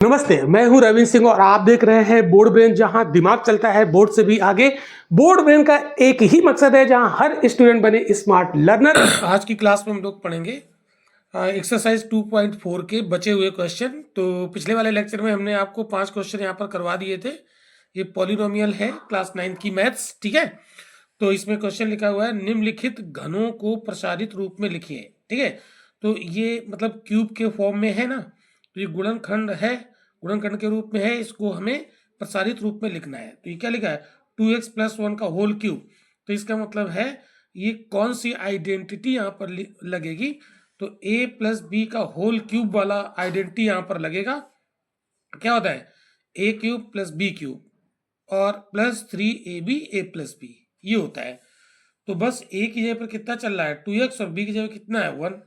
नमस्ते, मैं हूं रविंद्र सिंह और आप देख रहे हैं बोर्ड ब्रेन, जहां दिमाग चलता है बोर्ड से भी आगे। बोर्ड ब्रेन का एक ही मकसद है, जहां हर स्टूडेंट बने स्मार्ट लर्नर। आज की क्लास में हम लोग पढ़ेंगे एक्सरसाइज 2.4 के बचे हुए क्वेश्चन। तो पिछले वाले लेक्चर में हमने आपको 5 क्वेश्चन यहाँ पर करवा दिए थे। ये पॉलिनोमियल है, क्लास 9 की मैथ्स, ठीक है। तो इसमें क्वेश्चन लिखा हुआ है, निम्नलिखित घनों को प्रसारित रूप में लिखिए, ठीक है। तो ये मतलब क्यूब के फॉर्म में है ना, तो ये गुणनखंड है, गुणनखंड के रूप में है, इसको हमें प्रसारित रूप में लिखना है। तो ये क्या लिखा है, 2x + 1 का होल क्यूब। तो इसका मतलब है ये कौन सी आइडेंटिटी यहाँ पर लगेगी, तो a + b का होल क्यूब वाला आइडेंटिटी यहाँ पर लगेगा। क्या होता है, a³ + b³ और +3ab a + b, ये होता है। तो बस a की जगह पर कितना चल रहा है 2x और b की जगह कितना है 1।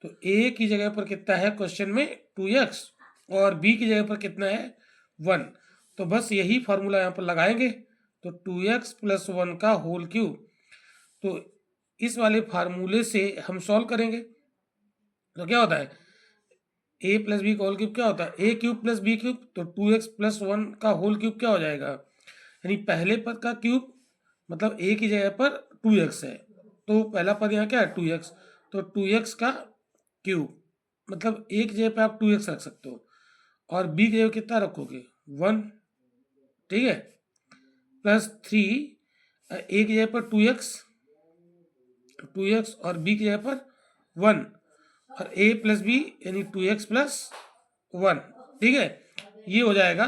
तो a की जगह पर कितना है क्वेश्चन में 2x और b की जगह पर कितना है 1। तो बस यही फार्मूला यहाँ पर लगाएंगे, तो 2x + 1 का होल क्यूब। तो इस वाले फार्मूले से हम सॉल्व करेंगे। तो क्या होता है a + b का होल क्यूब क्या होता है a³ + b³। तो 2x + 1 का होल क्यूब क्या हो जाएगा, यानी पहले पद का क्यूब, मतलब a की जगह पर 2x है, तो पहला पद यहाँ क्या है 2x, तो 2x का क्यूब, मतलब a की जगह पर आप 2x रख सकते हो और b की जगह कितना रखोगे 1, ठीक है, +3 a की जगह पर 2x और b की जगह पर 1 और a + b यानी 2x + 1, ठीक है, ये हो जाएगा।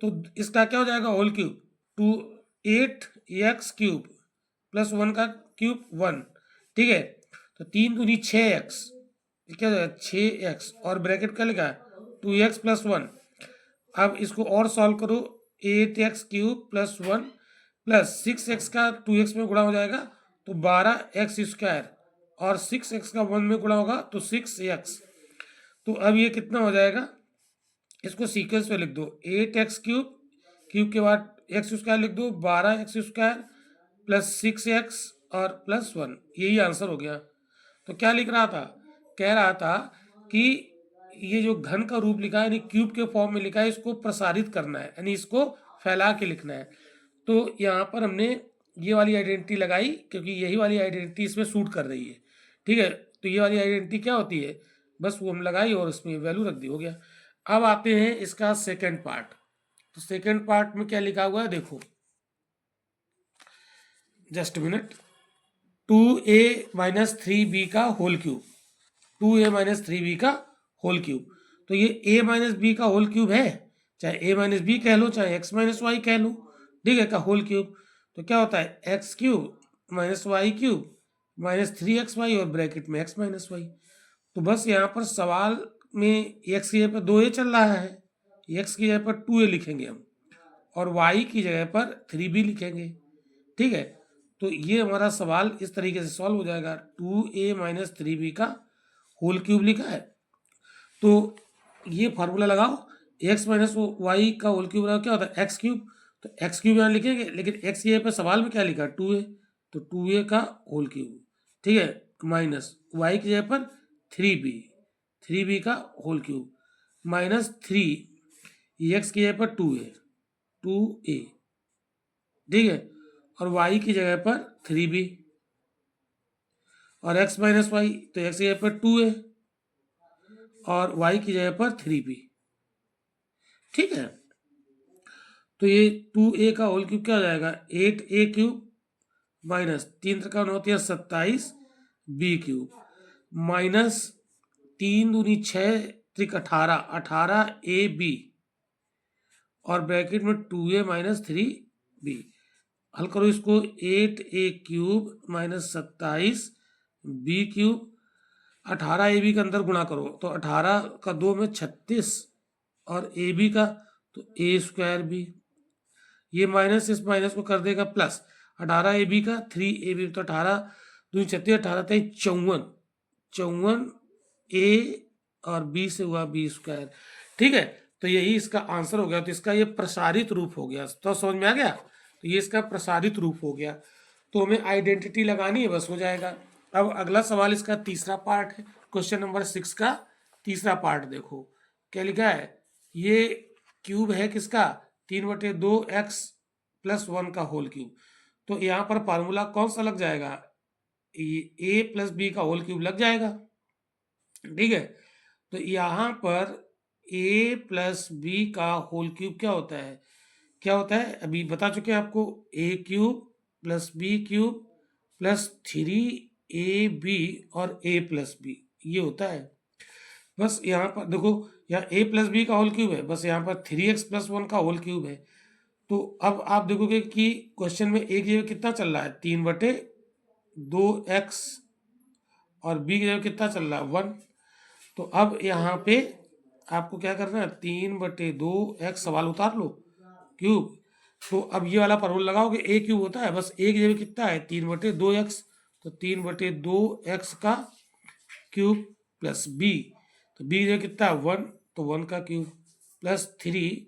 तो इसका क्या हो जाएगा होल क्यूब 8x³ + 1 का क्यूब 1, ठीक है। तो 3 दूनी 6x, क्या हो जाएगा 6x और ब्रैकेट क्या लिखा है 2x + 1। अब इसको और सॉल्व करो, 8x³ + 1 + 6x का 2x में गुणा हो जाएगा तो 12x² और 6x का 1 में गुणा होगा तो 6x। तो अब ये कितना हो जाएगा, इसको सीक्वेंस में लिख दो, 8x³ क्यूब के बाद x² लिख दो, 12x² + 6x और +1, यही आंसर हो गया। तो क्या लिख रहा था, कह रहा था कि ये जो घन का रूप लिखा है यानी क्यूब के फॉर्म में लिखा है, इसको प्रसारित करना है, यानी इसको फैला के लिखना है। तो यहाँ पर हमने ये वाली आइडेंटिटी लगाई क्योंकि यही वाली आइडेंटिटी इसमें सूट कर रही है, ठीक है। तो ये वाली आइडेंटिटी क्या होती है, बस वो हम लगाई और उसमें वैल्यू रख दी, हो गया। अब आते हैं इसका सेकेंड पार्ट। तो सेकेंड पार्ट में क्या लिखा हुआ है देखो, जस्ट मिनट, 2a - 3b का होल क्यूब, 2a - 3b का होल क्यूब। तो ये a - b का होल क्यूब है, चाहे a - b कह लो चाहे x - y कह लो, ठीक है, का होल क्यूब। तो क्या होता है x³ - y³ -3xy और ब्रैकेट में x - y। तो बस यहाँ पर सवाल में x की जगह पर 2a चल रहा है, x की जगह पर 2a लिखेंगे हम और y की जगह पर 3b लिखेंगे, ठीक है। तो ये हमारा सवाल इस तरीके से सॉल्व हो जाएगा, 2a - 3b का होल क्यूब लिखा है। तो ये फार्मूला लगाओ, x - y का होल क्यूब क्या होता है x³। तो x³ यहाँ लिखेंगे, लेकिन x की जगह पर सवाल में क्या लिखा है 2a, तो 2a का होल क्यूब, ठीक है, माइनस y की जगह पर 3b का होल क्यूब -3, x की जगह पर 2a, ठीक है, और y की जगह पर 3b और x - y, तो x की जगह पर 2a और y की जगह पर 3b, ठीक है। तो ये 2a का होल क्यूब क्या हो जाएगा 8a³ -3 × 9 = 27 b³ -3 दूनी 6 × 18 18ab और ब्रैकेट में 2a - 3b। हल करो इसको, 8a³ -27 b³ 18ab के अंदर गुणा करो तो 18 का 2 में 36 और ab का तो a²b, ये माइनस इस माइनस को कर देगा प्लस, 18ab का 3ab, तो 18 2 36 18 3 54, 54 a और b से हुआ b², ठीक है। तो यही इसका आंसर हो गया। तो इसका ये प्रसारित रूप हो गया, तो समझ में आ गया। तो ये इसका प्रसारित रूप हो गया। तो हमें आइडेंटिटी लगानी है, बस हो जाएगा। अब अगला सवाल इसका तीसरा पार्ट है, क्वेश्चन नंबर 6 का तीसरा पार्ट देखो क्या लिखा है। ये क्यूब है किसका, 3/2x+1 का होल क्यूब। तो यहाँ पर फार्मूला कौन सा लग जाएगा, a प्लस बी का होल क्यूब लग जाएगा। ठीक है, तो यहाँ पर a प्लस बी का होल क्यूब क्या होता है, क्या होता है अभी बता चुके हैं आपको, a cube plus B cube plus 3ab और a प्लस बी, ये होता है। बस यहाँ पर देखो, यहाँ a प्लस बी का होल क्यूब है, बस यहाँ पर 3x+1 का होल क्यूब है। तो अब आप देखोगे कि क्वेश्चन में एक जगह कितना चल रहा है, 3/2x और b की जगह कितना चल रहा है, 1। तो अब यहाँ पे आपको क्या करना है, 3/2x सवाल उतार लो क्यूब। तो अब ये वाला फॉर्मूला लगाओगे, a क्यूब होता है, बस एक जगह कितना है 3/2x, तो 3/2x का क्यूब प्लस b, तो b की जगह कितना है 1, तो 1 का क्यूब प्लस 3,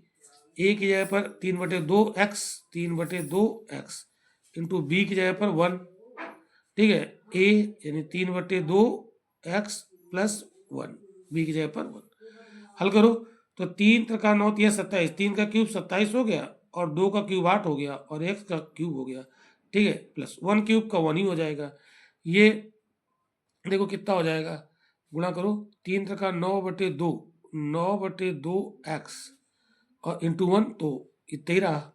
a की जगह पर 3/2x इंटू b की जगह पर 1। ठीक है, a यानी 3/2x प्लस 1, b की जगह पर 1। हल करो तो 3 त्रिका 9 3 27, 3 का क्यूब 27 हो गया और 2 का क्यूब 8 हो गया और x का क्यूब हो गया। ठीक है, प्लस 1 क्यूब का 1 ही हो जाएगा। ये देखो कितना हो जाएगा, गुणा करो, 3 त्रिका 9/2, 9/2x और इंटू 1, तो इतना ही रहा।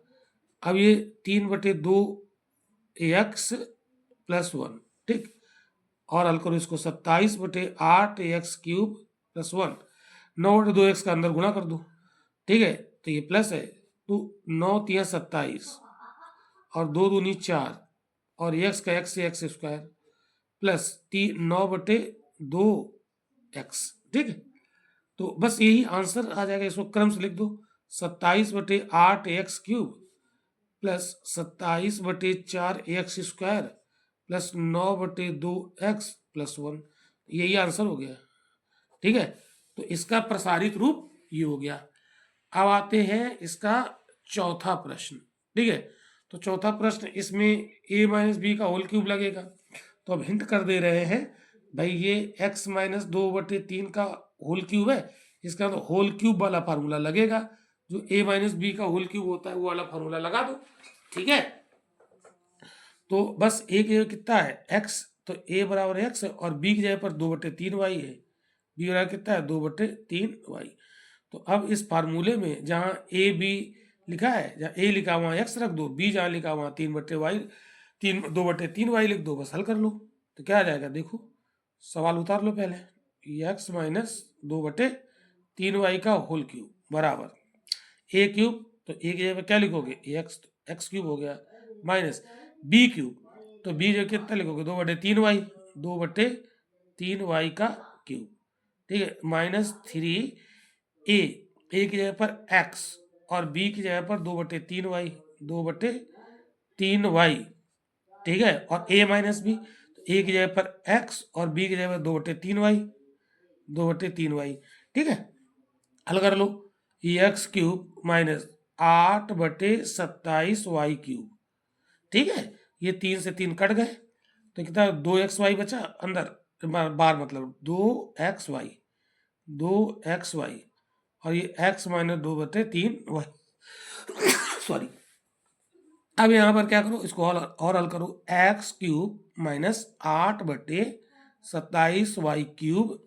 अब ये 3/2x प्लस 1, ठीक, और हल करो इसको, 27/8x³ प्लस 1, 9/2x का अंदर गुणा कर दो। ठीक है, तो ये प्लस है, तो 9 3 27 और 2 दूनी 4 और x का x से x स्क्वायर प्लस 9/2x। ठीक है, तो बस यही आंसर आ जाएगा, इसको क्रम से लिख दो, 27/8x³ plus 27/4x² plus 9/2x plus 1, यही आंसर हो गया। ठीक है, तो इसका प्रसारित रूप ये हो गया। अब आते हैं इसका चौथा प्रश्न। ठीक है, तो चौथा प्रश्न, इसमें a माइनस बी का होल क्यूब लगेगा। तो अब हिंट कर दे रहे हैं भाई, ये x माइनस 2/3 का होल क्यूब है, इसका तो होल क्यूब वाला फार्मूला लगेगा, जो a माइनस बी का होल क्यूब होता है वो वाला फार्मूला लगा दो। ठीक है, तो बस a की जगह कितना है x, तो a बराबर x और b की जगह पर 2/3y है, b बराबर कितना है 2/3y। तो अब इस फार्मूले में जहाँ a b लिखा है, जहाँ a लिखा वहाँ x रख दो, b जहाँ लिखा वहाँ 2/3y लिख दो, बस हल कर लो। तो क्या आ जाएगा, देखो सवाल उतार लो पहले, x माइनस 2/3y का होल क्यूब बराबर a क्यूब, तो a की जगह क्या लिखोगे x, तो x क्यूब हो गया, माइनस b क्यूब, तो b जो कितना लिखोगे 2/3y, 2/3y का क्यूब। ठीक है, माइनस 3a, a की जगह पर x और b की जगह पर 2/3y, 2/3y। ठीक है, और a माइनस b, तो a की जगह पर x और b की जगह पर 2/3y, 2/3y। ठीक है, हल कर लो, x³ माइनस 8/27y³। ठीक है, ये 3 से 3 कट गए, तो कितना 2xy बचा अंदर, बार मतलब 2xy, 2xy और ये x माइनस 2/3y। सॉरी, अब यहाँ पर क्या करो, इसको और हल करो, x³ माइनस 8/27y³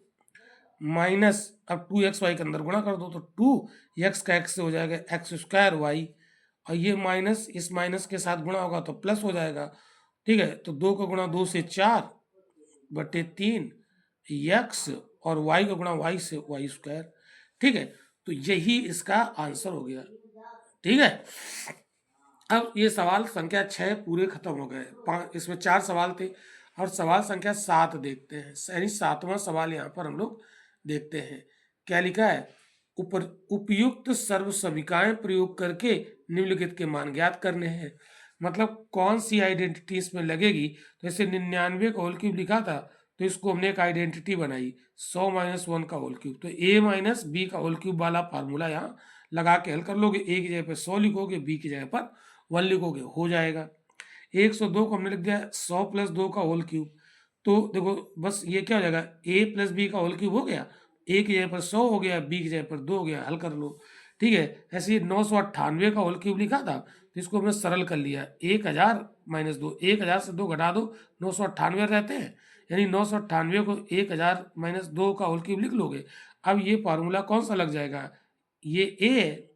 माइनस, अब 2xy के अंदर गुणा कर दो, तो 2x का x से हो जाएगा x² और ये माइनस इस माइनस के साथ गुणा होगा तो प्लस हो जाएगा। ठीक है, तो 2 का गुणा 2 से 4/3 x और y का गुणा y से y²। ठीक है, तो यही इसका आंसर हो गया। ठीक है, अब ये सवाल संख्या 6 पूरे खत्म हो गए, इसमें 4 सवाल थे, और सवाल संख्या 7 देखते हैं, यानी 7वां सवाल यहाँ पर हम लोग देखते हैं। क्या लिखा है, उपयुक्त सर्व समीकरण प्रयोग करके निम्नलिखित के मान ज्ञात करने हैं। मतलब कौन सी आइडेंटिटी इसमें लगेगी, तो जैसे 99 का होल क्यूब लिखा था, तो इसको हमने एक आइडेंटिटी बनाई 100 - 1 का होल क्यूब, तो a माइनस बी का होल क्यूब वाला फार्मूला यहाँ लगा के हल कर लोगे, a की जगह पर 100 लिखोगे, b की जगह पर 1 लिखोगे, हो जाएगा। 102 को हमने लिख दिया 100 + 2 का होल क्यूब, तो देखो बस ये क्या हो जाएगा, a + b का होल क्यूब हो गया, a की जगह पर 100 हो गया, b की जगह पर 2 हो गया, हल कर लो। ठीक है। ऐसे ही 998 का होल क्यूब लिखा था, तो इसको हमने सरल कर लिया, 1000 माइनस 2, 1000 से 2 घटा दो, 998 रहते हैं, यानी 998 को 1000 माइनस 2 का होल क्यूब लिख लोगे। अब ये फार्मूला कौन सा लग जाएगा, ये ए है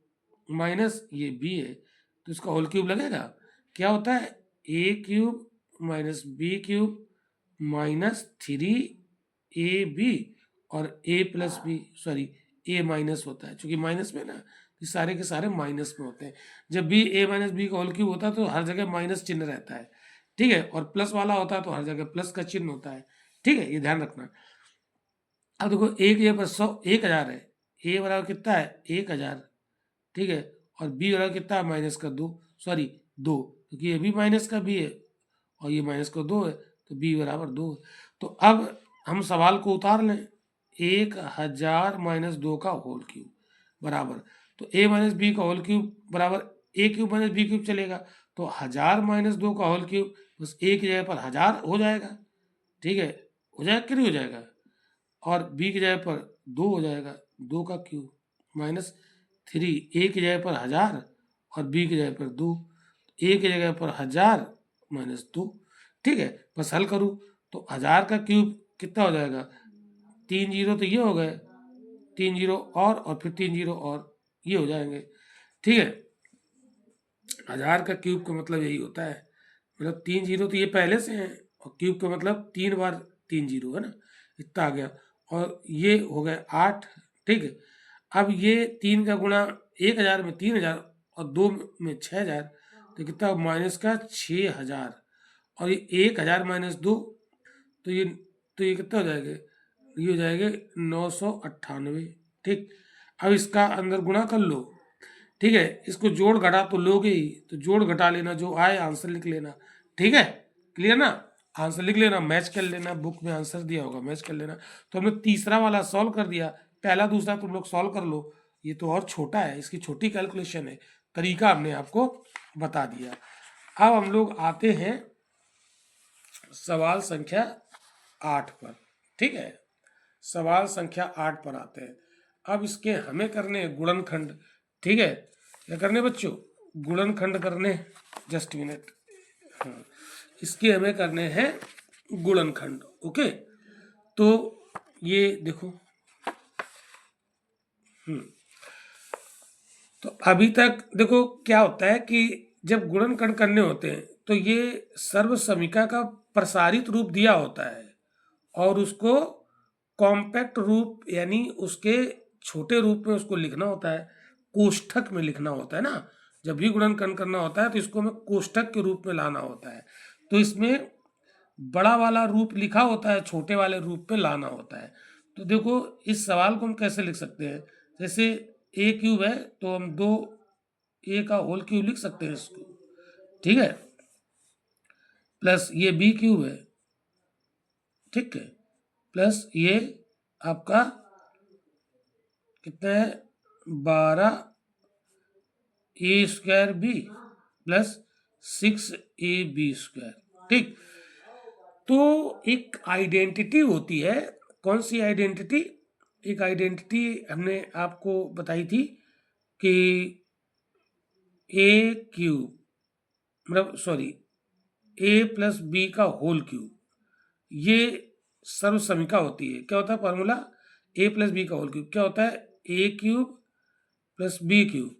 माइनस ये बी है, तो इसका होल क्यूब लगेगा। क्या होता है, a cube minus B cube minus 3ab और a plus B, sorry a minus होता है, क्योंकि माइनस में ना ये सारे के सारे माइनस में होते हैं। जब भी a माइनस बी का होल क्यूब होता है तो हर जगह माइनस चिन्ह रहता है, ठीक है, और प्लस वाला होता है तो हर जगह प्लस का चिन्ह होता है, ठीक है, ये ध्यान रखना। अब देखो एक जगह पर 1000 है, a बराबर कितना है 1000, ठीक है, और b बराबर कितना है माइनस का 2, सॉरी 2, क्योंकि ये भी माइनस का b है और ये माइनस का 2 है, तो b बराबर 2 है। तो अब हम सवाल को उतार लें, 1000 माइनस 2 का होल क्यूब बराबर, तो a माइनस बी का होल क्यूब बराबर a cube minus B cube चलेगा, तो 1000 माइनस 2 का होल क्यूब बस a की जगह पर 1000 हो जाएगा, ठीक है, हो जाएगा कि नहीं हो जाएगा, और b की जगह पर 2 हो जाएगा, 2 का क्यूब माइनस 3, a की जगह पर 1000 और b की जगह पर 2, a की जगह पर 1000 माइनस 2, ठीक है, बस हल करूँ तो 1000 का क्यूब कितना हो जाएगा, 3 जीरो तो ये हो गए, 3 जीरो और फिर 3 जीरो और ये हो जाएंगे, ठीक है। 1000 का क्यूब का मतलब यही होता है, मतलब 3 जीरो तो ये पहले से हैं और क्यूब का मतलब 3 बार 3 जीरो है ना, इतना आ गया, और ये हो गए 8, ठीक है। अब ये 3 का गुणा 1000 में 3000 और 2 में 6000, तो कितना माइनस का 6000, और ये 1000 माइनस 2, तो ये कितना हो जाएगा, ये हो जाएगा 998, ठीक। अब इसका अंदर गुणा कर लो, ठीक है, इसको जोड़ घटा तो लोगे ही, तो जोड़ घटा लेना, जो आए आंसर लिख लेना, ठीक है, क्लियर ना, आंसर लिख लेना, मैच कर लेना, बुक में आंसर दिया होगा मैच कर लेना। तो हमने तीसरा वाला सॉल्व कर दिया, पहला दूसरा तुम लोग सॉल्व कर लो, ये तो और छोटा है, इसकी छोटी कैलकुलेशन है, तरीका हमने आपको बता दिया। अब हम लोग आते हैं सवाल संख्या 8 पर, ठीक है, सवाल संख्या 8 पर आते हैं। अब इसके हमें करने गुणनखंड, ठीक है, क्या करने बच्चों, गुणनखंड करने, जस्ट मिनट, हाँ, इसके हमें करने हैं गुणनखंड, ओके। तो ये देखो, तो अभी तक देखो क्या होता है कि जब गुणनखंड करने होते हैं तो ये सर्वसमीका का प्रसारित रूप दिया होता है और उसको कॉम्पैक्ट रूप यानी उसके छोटे रूप में उसको लिखना होता है, कोष्ठक में लिखना होता है ना, जब भी गुणनखंड करना होता है तो इसको हमें कोष्ठक के रूप में लाना होता है, तो इसमें बड़ा वाला रूप लिखा होता है, छोटे वाले रूप में लाना होता है। तो देखो इस सवाल को हम कैसे लिख सकते हैं, जैसे a क्यूब है तो हम 2a का होल क्यूब लिख सकते हैं इसको, ठीक है, प्लस ये b क्यूब है, ठीक है, प्लस ये आपका कितना है 12a² b प्लस 6ab², ठीक। तो एक आइडेंटिटी होती है, कौन सी आइडेंटिटी, एक आइडेंटिटी हमने आपको बताई थी कि a क्यूब मतलब सॉरी a प्लस बी का होल क्यूब, ये सर्वसमीका होती है। क्या होता है फॉर्मूला, a प्लस बी का होल क्यूब क्या होता है, a cube plus B cube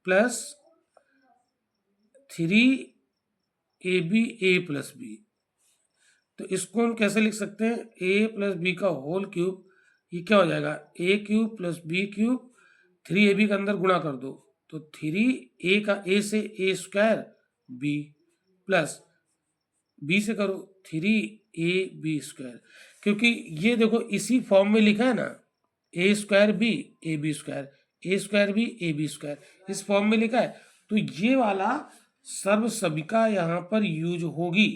plus 3ab a plus B. तो इसको हम कैसे लिख सकते हैं, a प्लस बी का होल क्यूब, ये क्या हो जाएगा a cube plus B cube, 3ab का अंदर गुणा कर दो तो 3a का a से a² b प्लस b से करो 3ab², क्योंकि ये देखो इसी फॉर्म में लिखा है ना, a² b ab², a² b ab², इस फॉर्म में लिखा है, तो ये वाला सर्वसमीका यहाँ पर यूज होगी,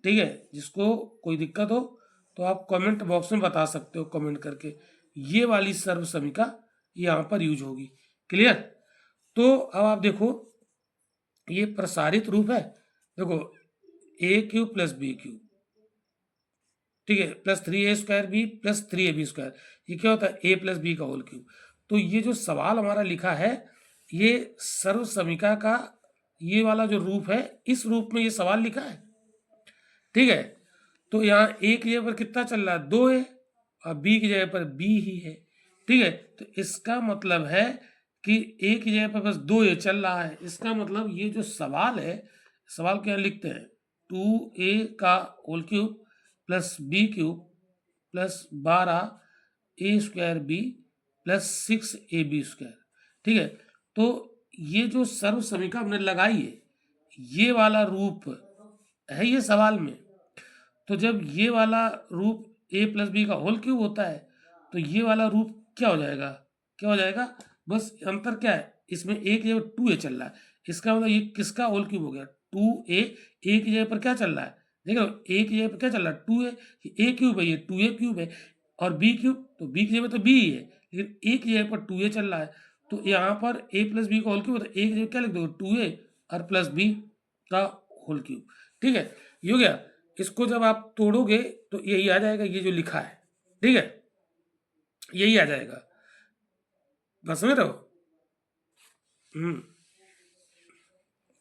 ठीक है। जिसको कोई दिक्कत हो तो आप कमेंट बॉक्स में बता सकते हो कमेंट करके, ये वाली सर्वसमीका यहाँ पर यूज होगी, क्लियर। तो अब आप देखो ये प्रसारित रूप है, देखो a cube plus B cube, ठीक है, plus 3a² b plus 3ab², ये क्या होता है a प्लस बी का होल क्यूब। तो ये जो सवाल हमारा लिखा है ये सर्व समीका का ये वाला जो रूप है, इस रूप में ये सवाल लिखा है। ठीक है, तो यहाँ ए की जगह पर कितना चल रहा है, 2 है, और बी की जगह पर बी ही है। ठीक है, तो इसका मतलब है कि ए की जगह पर बस 2 ए चल रहा है। इसका मतलब ये जो सवाल है, सवाल क्या लिखते हैं, 2a का whole cube plus B cube plus 12a² b plus 6ab²। ठीक है, तो ये जो सर्व समीकरण हमने लगाई है, ये वाला रूप है ये सवाल में। तो जब ये वाला रूप a प्लस बी का होल क्यूब होता है तो ये वाला रूप क्या हो जाएगा, क्या हो जाएगा, बस अंतर क्या है, इसमें a की जगह 2a चल रहा है, इसका मतलब ये किसका होल क्यूब हो गया, 2a, a की जगह पर क्या चल रहा है, देखो a की जगह पर क्या चल रहा है, 2a, a क्यूब है, ये 2a क्यूब है, और b क्यूब, तो b की जगह तो b ही है, लेकिन a की जगह पर 2a चल रहा है, तो यहाँ पर a प्लस बी का होल क्यूब, तो a की जगह क्या लिख दो, 2a और प्लस b का होल क्यूब। ठीक है, ये हो गया। इसको जब आप तोड़ोगे तो यही आ जाएगा, ये जो लिखा है। ठीक है, यही आ जाएगा, बस समझ रहे हो।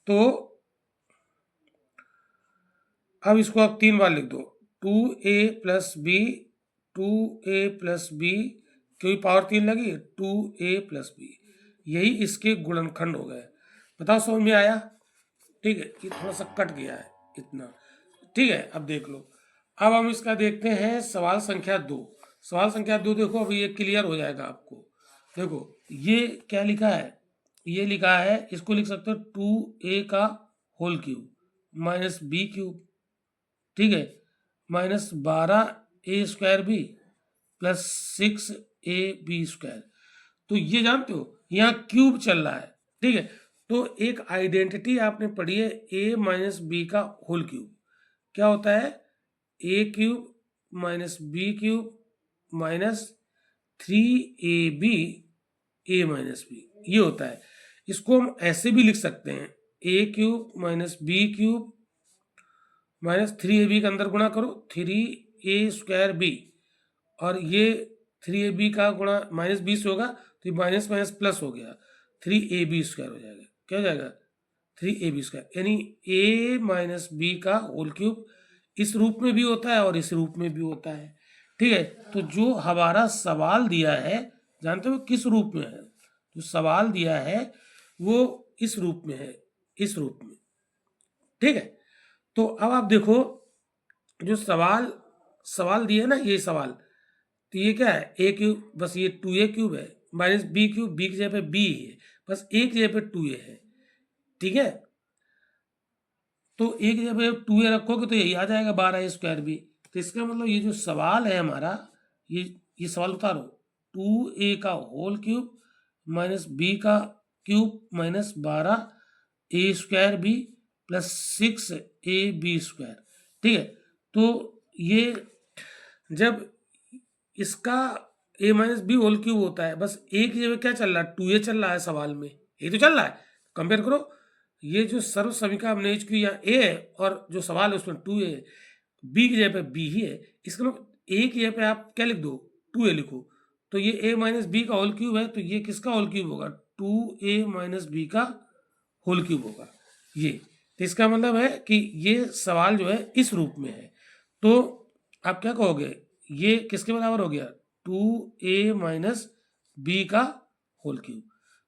तो अब इसको आप 3 बार लिख दो, 2a plus B, 2a plus B, क्योंकि पावर 3 लगी, 2a प्लस बी, यही इसके गुणनखंड हो गए। बताओ समझ में आया। ठीक है, ये थोड़ा सा कट गया है इतना। ठीक है, अब देख लो, अब हम इसका देखते हैं सवाल संख्या 2। सवाल संख्या 2 देखो, अब ये क्लियर हो जाएगा आपको। देखो ये क्या लिखा है, ये लिखा है, इसको लिख सकते हो 2a का whole cube minus B cube, ठीक है, minus 12a² b plus 6ab²। तो ये जानते हो यहाँ क्यूब चल रहा है। ठीक है, तो एक आइडेंटिटी आपने पढ़ी है, a माइनस बी का होल क्यूब क्या होता है, a cube minus B cube minus 3ab a minus B, ये होता है। इसको हम ऐसे भी लिख सकते हैं, a cube minus B cube minus 3ab के अंदर गुणा करो 3a² b, और ये 3ab का गुणा माइनस 20 होगा, तो ये माइनस माइनस प्लस हो गया, 3ab² हो जाएगा। क्या हो जाएगा, 3ab², यानी a माइनस बी का होल क्यूब इस रूप में भी होता है और इस रूप में भी होता है। ठीक है, तो जो हमारा सवाल दिया है, जानते हो किस रूप में है, जो सवाल दिया है वो इस रूप में है, इस रूप में। ठीक है, तो अब आप देखो, जो सवाल दिया है ना, ये सवाल, तो ये क्या है, a क्यूब, बस ये 2a क्यूब है, माइनस बी क्यूब, बी की जगह पे b है, बस a की जगह पे 2a है। ठीक है, तो a की जगह पे 2a रखोगे तो यही आ जाएगा 12a² b। तो इसका मतलब ये जो सवाल है हमारा, ये सवाल उतारो, 2a का होल क्यूब माइनस b का cube minus 12a² b plus 6ab²। ठीक है, तो ये जब इसका a minus B whole cube होता है, बस a की जगह क्या चल रहा है, 2a चल रहा है सवाल में, ये तो चल रहा है। कंपेयर करो, ये जो सर्व समीकरण हमने की यहाँ a है और जो सवाल है उसमें 2a है, b की जगह पे b ही है, इसका मतलब a की जगह पे आप क्या लिख दो, 2a लिखो, तो ये a माइनस बी का होल क्यूब है, तो ये किसका होल क्यूब होगा, 2a माइनस बी का होल क्यूब होगा ये। तो इसका मतलब है कि ये सवाल जो है इस रूप में है। तो आप क्या कहोगे, ये किसके बराबर हो गया, 2a माइनस बी का होल क्यूब।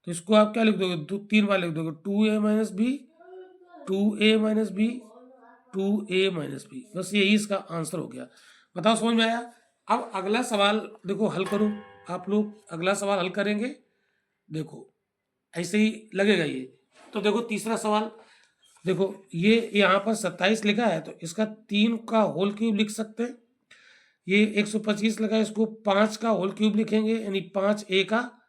तो इसको आप क्या लिख दोगे, 3 बार लिख दोगे, 2a minus B, 2a minus B, 2a minus B, बस यही इसका आंसर हो गया। बताओ समझ में आया। अब अगला सवाल देखो, हल करो आप लोग, अगला सवाल हल करेंगे, देखो ऐसे ही लगेगा ये। तो देखो तीसरा सवाल, देखो ये यहाँ पर 27 लिखा है, तो इसका 3 का होल क्यूब लिख सकते हैं। ये 125 लगा है, इसको 5 का होल क्यूब लिखेंगे, यानी 5a का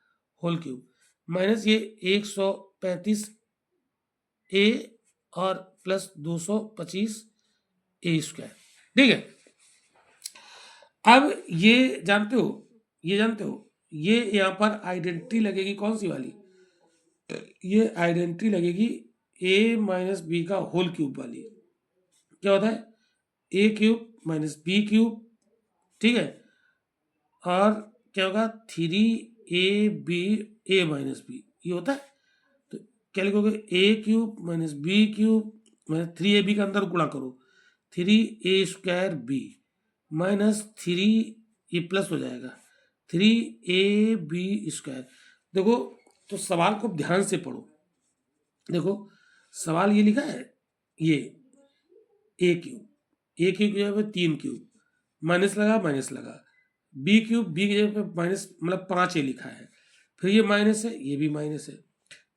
होल क्यूब माइनस ये 135a और प्लस 225a²। ठीक है, अब ये जानते हो, ये यहाँ पर आइडेंटिटी लगेगी कौन सी वाली, ये आइडेंटिटी लगेगी a माइनस बी का होल क्यूब वाली। क्या होता है, a cube minus B cube, ठीक है, और क्या होगा 3 A B A minus B, ये होता है। तो क्या लिखोगे, A cube minus B cube minus 3ab का अंदर गुणा करो, 3a² बी माइनस 3, ये प्लस हो जाएगा 3ab²। देखो तो सवाल को ध्यान से पढ़ो। देखो सवाल ये लिखा है, ये ए क्यूब की जगह पे 3 क्यूब, माइनस लगा, बी क्यूब बी की जगह पे माइनस मतलब 5a लिखा है, फिर ये माइनस है, ये भी माइनस है,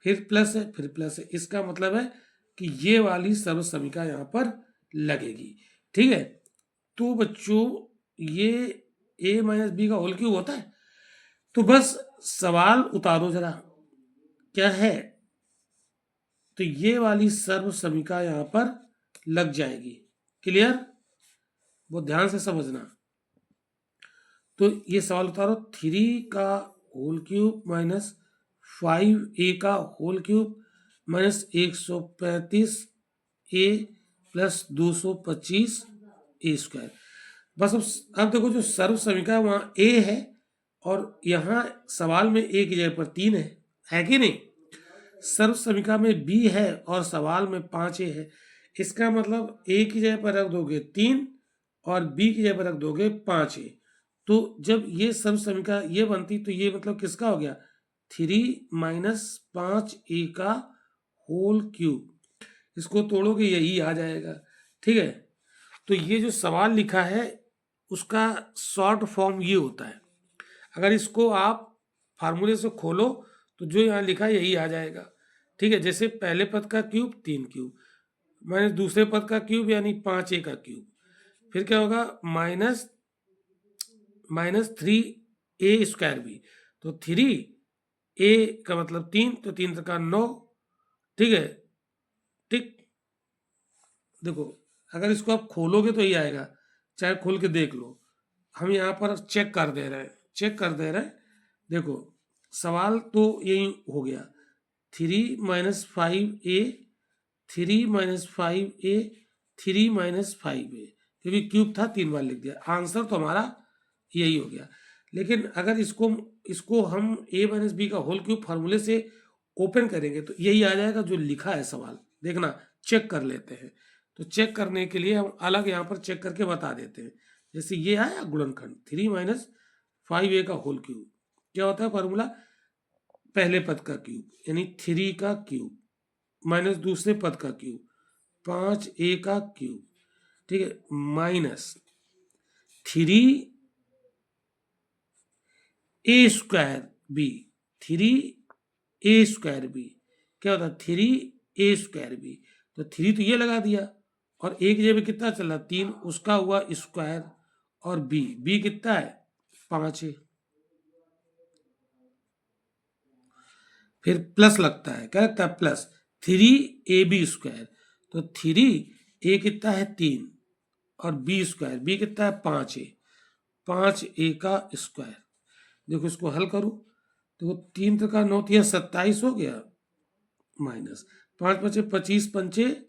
फिर प्लस है, फिर प्लस है। इसका मतलब है कि ये वाली सर्व समीका यहाँ पर लगेगी। ठीक है, तो बच्चों ये a माइनस बी का होल क्यूब होता है। तो बस सवाल उतारो जरा, क्या है, तो ये वाली सर्व समीका यहाँ पर लग जाएगी। क्लियर, बहुत ध्यान से समझना। तो ये सवाल उतारो, 3 का होल क्यूब माइनस 5a का whole cube minus 135a plus 225a²। बस अब देखो जो सर्व समीका वहाँ a है और यहाँ सवाल में a की जगह पर 3 है कि नहीं। सर्व समीका में b है और सवाल में 5a है। इसका मतलब a की जगह पर रख दोगे 3 और b की जगह पर रख दोगे 5a। तो जब ये सर्व समीका ये बनती तो ये मतलब किसका हो गया, 3 माइनस 5a का होल क्यूब। इसको तोड़ोगे यही आ जाएगा। ठीक है, तो ये जो सवाल लिखा है उसका शॉर्ट फॉर्म ये होता है। अगर इसको आप फार्मूले से खोलो तो जो यहाँ लिखा है यही आ जाएगा। ठीक है, जैसे पहले पद का क्यूब 3 क्यूब माइनस दूसरे पद का क्यूब यानी 5a का क्यूब, फिर क्या होगा माइनस 3a² भी, तो 3a का मतलब 3, तो 3 का 9। ठीक है, ठीक। देखो अगर इसको आप खोलोगे तो ये आएगा, चाहे खोल के देख लो। हम यहाँ पर चेक कर दे रहे हैं। देखो सवाल तो यही हो गया, 3 minus 5a 3 minus 5a 3 minus 5a, क्योंकि क्यूब था 3 बार लिख दिया। आंसर तो हमारा यही हो गया। लेकिन अगर इसको हम a माइनस बी का होल क्यूब फार्मूले से ओपन करेंगे तो यही आ जाएगा जो लिखा है सवाल। देखना, चेक कर लेते हैं। तो चेक करने के लिए हम अलग यहाँ पर चेक करके बता देते हैं। जैसे ये आया गुणनखंड 3 माइनस 5a का होल क्यूब, क्या होता है फार्मूला, पहले पद का क्यूब यानी 3 का क्यूब माइनस दूसरे पद का क्यूब 5a का क्यूब। ठीक है, minus 3a² b 3a² b, क्या होता है 3a² b। तो 3 तो ये लगा दिया और एक जगह कितना चला 3, उसका हुआ स्क्वायर, और b कितना है 5 है। फिर प्लस लगता है, क्या लगता है प्लस 3ab², तो 3a कितना है 3 और b² कितना है 5a, 5a का स्क्वायर। देखो इसको हल करो, देखो 3 का 9 या 27 हो गया, माइनस 5 बचे 25 पंचे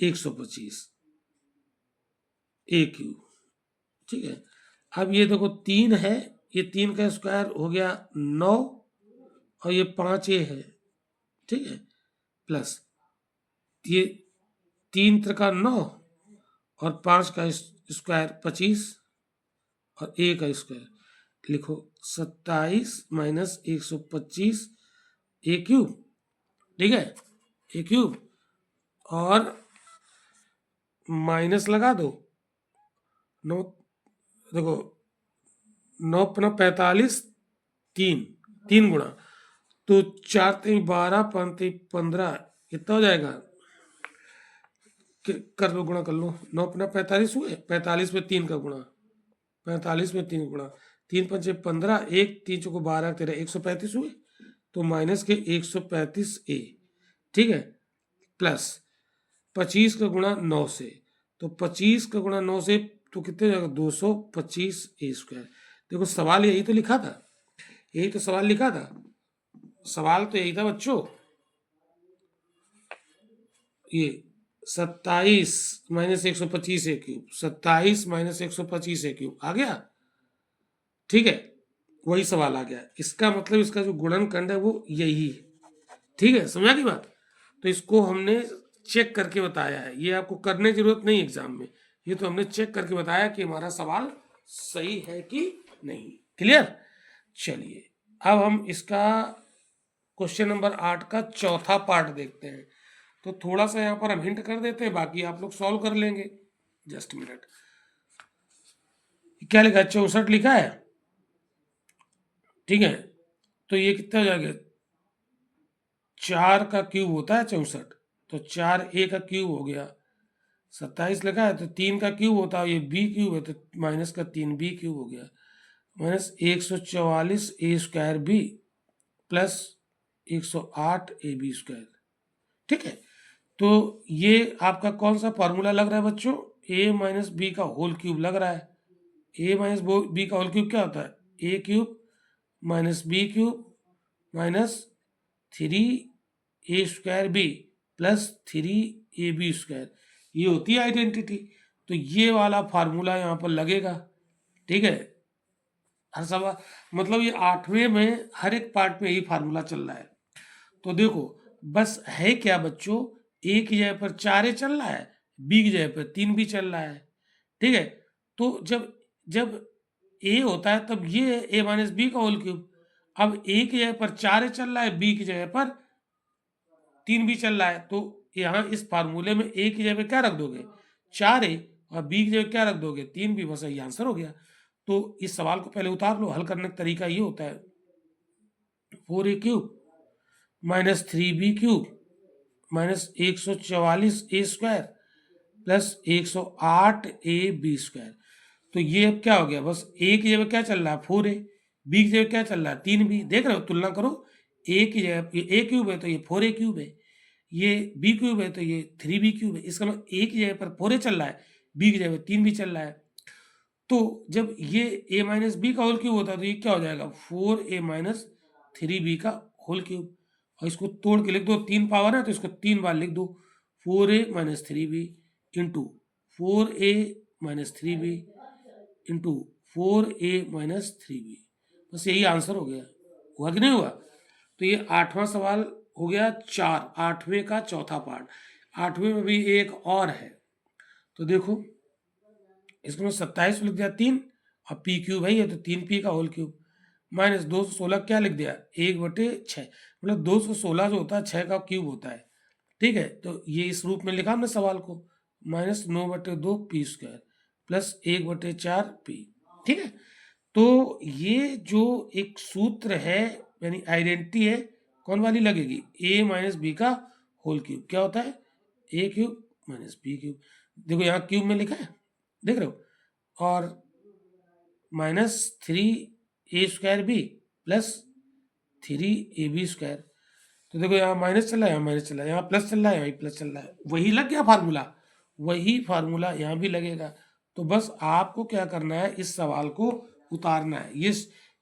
125 a क्यूब। ठीक है, अब ये देखो 3 है, ये 3 का स्क्वायर हो गया 9 और ये 5a है। ठीक है, प्लस ये 3 का 9 और 5 का स्क्वायर 25 और a का स्क्वायर, लिखो 27 माइनस 125 a क्यूब। ठीक है, a क्यूब और माइनस लगा दो 9, देखो 9 अपना 45, 3 गुणा, तो 4 3 12 5 3 15, कितना हो जाएगा, कर लो गुणा कर लो, 9 अपना 45 हुए, 45 में 3 का गुणा, 45 में 3 गुणा, 3 पंचे 15, 1 3 चौको 12 13 135 हुए, तो माइनस के 135a। ठीक है, प्लस 25 का गुणा 9 से, तो 25 का गुणा 9 से तो कितने जाएगा 225a²। देखो सवाल यही तो लिखा था, यही तो सवाल लिखा था, सवाल तो यही था बच्चों। ये 27 minus 125 a cube, 27 minus 125 a cube आ गया। ठीक है, वही सवाल आ गया। इसका मतलब इसका जो गुणनखंड है वो यही है। ठीक है, समझा की बात। तो इसको हमने चेक करके बताया है, ये आपको करने की जरूरत नहीं एग्जाम में, ये तो हमने चेक करके बताया कि हमारा सवाल सही है कि नहीं। क्लियर। चलिए अब हम इसका क्वेश्चन नंबर 8 का चौथा पार्ट देखते हैं। तो थोड़ा सा यहाँ पर हम हिंट कर देते हैं, बाकी आप लोग सॉल्व कर लेंगे। Just minute. क्या लिखा है? 64 लिखा है। ठीक है, तो ये कितना हो जाएगा? 4 का क्यूब होता है 64, तो 4a का क्यूब हो गया। 27 लिखा है तो 3 का क्यूब होता है, ये b क्यूब है तो माइनस का 3b क्यूब हो गया, minus 144 a square b plus 108 ab square. ठीक है, तो ये आपका कौन सा फॉर्मूला लग रहा है बच्चों? a माइनस बी का होल क्यूब लग रहा है। a माइनस बी का होल क्यूब क्या होता है? a cube minus B cube minus 3a square B plus 3ab square, ये होती है आइडेंटिटी। तो ये वाला फार्मूला यहाँ पर लगेगा। ठीक है, हर सवाल मतलब ये 8वें में हर एक पार्ट में यही फार्मूला चल रहा है। तो देखो बस है क्या बच्चों, a की जगह पर 4a चल रहा है, b की जगह पर 3b चल रहा है। ठीक है, तो जब जब a होता है तब ये a माइनस बी का होल क्यूब। अब a की जगह पर 4a चल रहा है, b की जगह पर 3b चल रहा है, तो यहाँ इस फार्मूले में a की जगह क्या रख दोगे? 4a, और b की जगह क्या रख दोगे? 3b। बस यही आंसर हो गया। तो इस सवाल को पहले उतार लो। हल करने का तरीका ये होता है, 4a cube minus 3b cube minus 144a square plus 108ab square. तो ये अब क्या हो गया? बस a की जगह क्या चल रहा है? 4a, b की जगह क्या चल रहा है? 3b। देख रहे हो, तुलना करो। a की जगह ये a क्यूब है तो ये 4a क्यूब है, ये b क्यूब है तो ये 3b क्यूब है। इसका मतलब a की जगह पर 4a चल रहा है, b की जगह पर 3b चल रहा है। तो जब ये a माइनस बी का होल क्यूब होता है तो ये क्या हो जाएगा? 4a माइनस 3b का होल क्यूब। और इसको तोड़ के लिख दो, 3 पावर है तो इसको 3 बार लिख दो, 4a minus 3b into 4a minus 3b into 4a minus 3b। बस यही आंसर हो गया। हुआ कि नहीं हुआ? तो ये 8वां सवाल हो गया 4, 8वें का चौथा पार्ट। 8वें में भी एक और है, तो देखो इसमें 27 लिख दिया 3, और पी क्यूब है ये तो 3p का होल क्यूब माइनस 216 क्या लिख दिया? 1/6। मतलब 216 जो होता है 6 का क्यूब होता है। ठीक है, तो ये इस रूप में लिखा हमने सवाल को, minus 9/2 P square plus 1/4p। ठीक है, तो ये जो एक सूत्र है यानी आइडेंटिटी है, कौन वाली लगेगी? a माइनस बी का होल क्यूब क्या होता है? a cube minus B cube. देखो यहाँ क्यूब में लिखा है, देख रहे हो, और minus 3a square B plus 3ab square. तो देखो यहाँ माइनस चल रहा है, यहाँ माइनस चल रहा है, यहाँ प्लस चल रहा है, यहाँ प्लस चल रहा है। वही लग गया फार्मूला, वही फार्मूला यहाँ भी लगेगा। तो बस आपको क्या करना है, इस सवाल को उतारना है।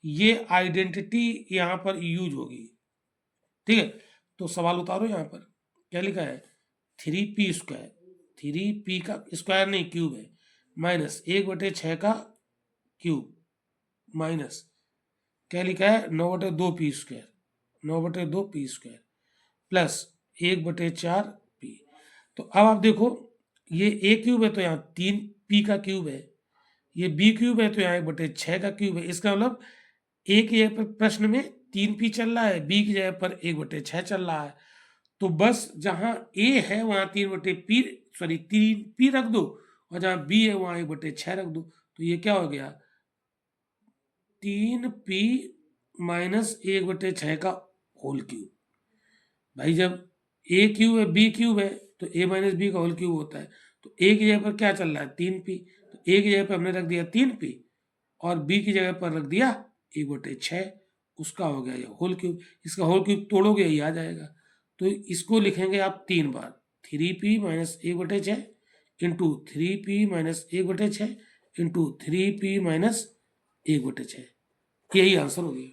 ये आइडेंटिटी यहाँ पर यूज होगी। ठीक है, तो सवाल उतारो। यहाँ पर क्या लिखा है? 3p स्क्वायर, 3p का स्क्वायर नहीं क्यूब है, माइनस 1/6 का क्यूब माइनस क्या लिखा है? 9/2p square, 9/2p square plus 1/4p। तो अब आप देखो, ये a क्यूब है तो यहाँ 3p का क्यूब है, ये b क्यूब है तो यहाँ 1/6 का क्यूब है। इसका मतलब a की जगह पर प्रश्न में 3p चल रहा है, b की जगह पर 1/6 चल रहा है। तो बस जहाँ a है वहाँ 3p रख दो, और जहाँ b है वहाँ 1/6 रख दो। तो ये क्या हो गया? 3p माइनस 1/6 का होल क्यूब। भाई जब a क्यूब है b क्यूब है तो a माइनस बी का होल क्यूब होता है। तो a की जगह पर क्या चल रहा है? 3p। तो a की जगह पर हमने रख दिया 3p, और b की जगह पर रख दिया 1/6, उसका हो गया ये होल क्यूब। इसका होल क्यूब तोड़ोगे यही आ जाएगा। तो इसको लिखेंगे आप 3 बार, 3p minus 1/6 into 3p minus 1/6 into 3p minus 1/6। यही आंसर हो गया।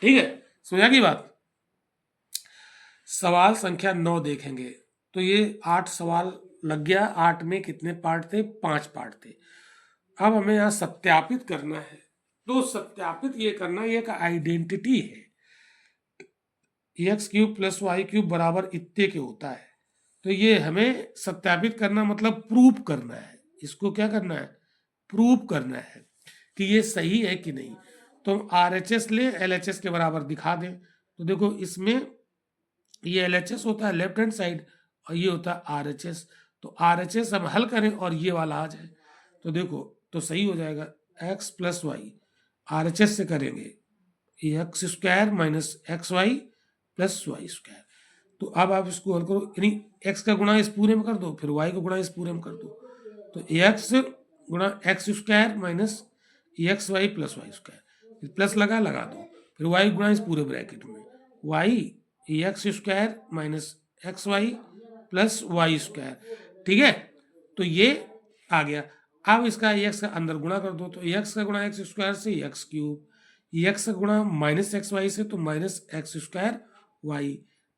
ठीक है, समझा की बात। सवाल संख्या 9 देखेंगे। तो ये 8 सवाल लग गया। 8 में कितने पार्ट थे? 5 पार्ट थे। अब हमें यहाँ सत्यापित करना है। तो सत्यापित ये करना, ये एक आइडेंटिटी है, X cube plus Y cube बराबर इतने के होता है। तो ये हमें सत्यापित करना मतलब प्रूव करना है, इसको क्या करना है, प्रूव करना है कि ये सही है कि नहीं। तो हम RHS ले, LHS के बराबर दिखा दें। तो देखो इसमें ये LHS होता है लेफ्ट हैंड साइड और ये होता है RHS। तो RHS हम हल करें और ये वाला आ जाए तो देखो तो सही हो जाएगा, x प्लस वाई RHS से करेंगे X square minus x Y plus Y square. तो अब आप इसको हल करो, यानी x का गुणा इस पूरे में कर दो, फिर y का गुणा इस पूरे में कर दो। तो x गुणा X square minus x Y plus Y square, plus लगा दो, फिर y गुणा इस पूरे ब्रैकेट में y X square minus x Y plus Y square. ठीक है, तो ये आ गया। अब इसका एक्स का अंदर गुणा कर दो, तो एक्स का गुणा एक्स स्क्वायर से एक्स क्यूब, एक्स का गुणा माइनस एक्स वाई से तो minus X square Y,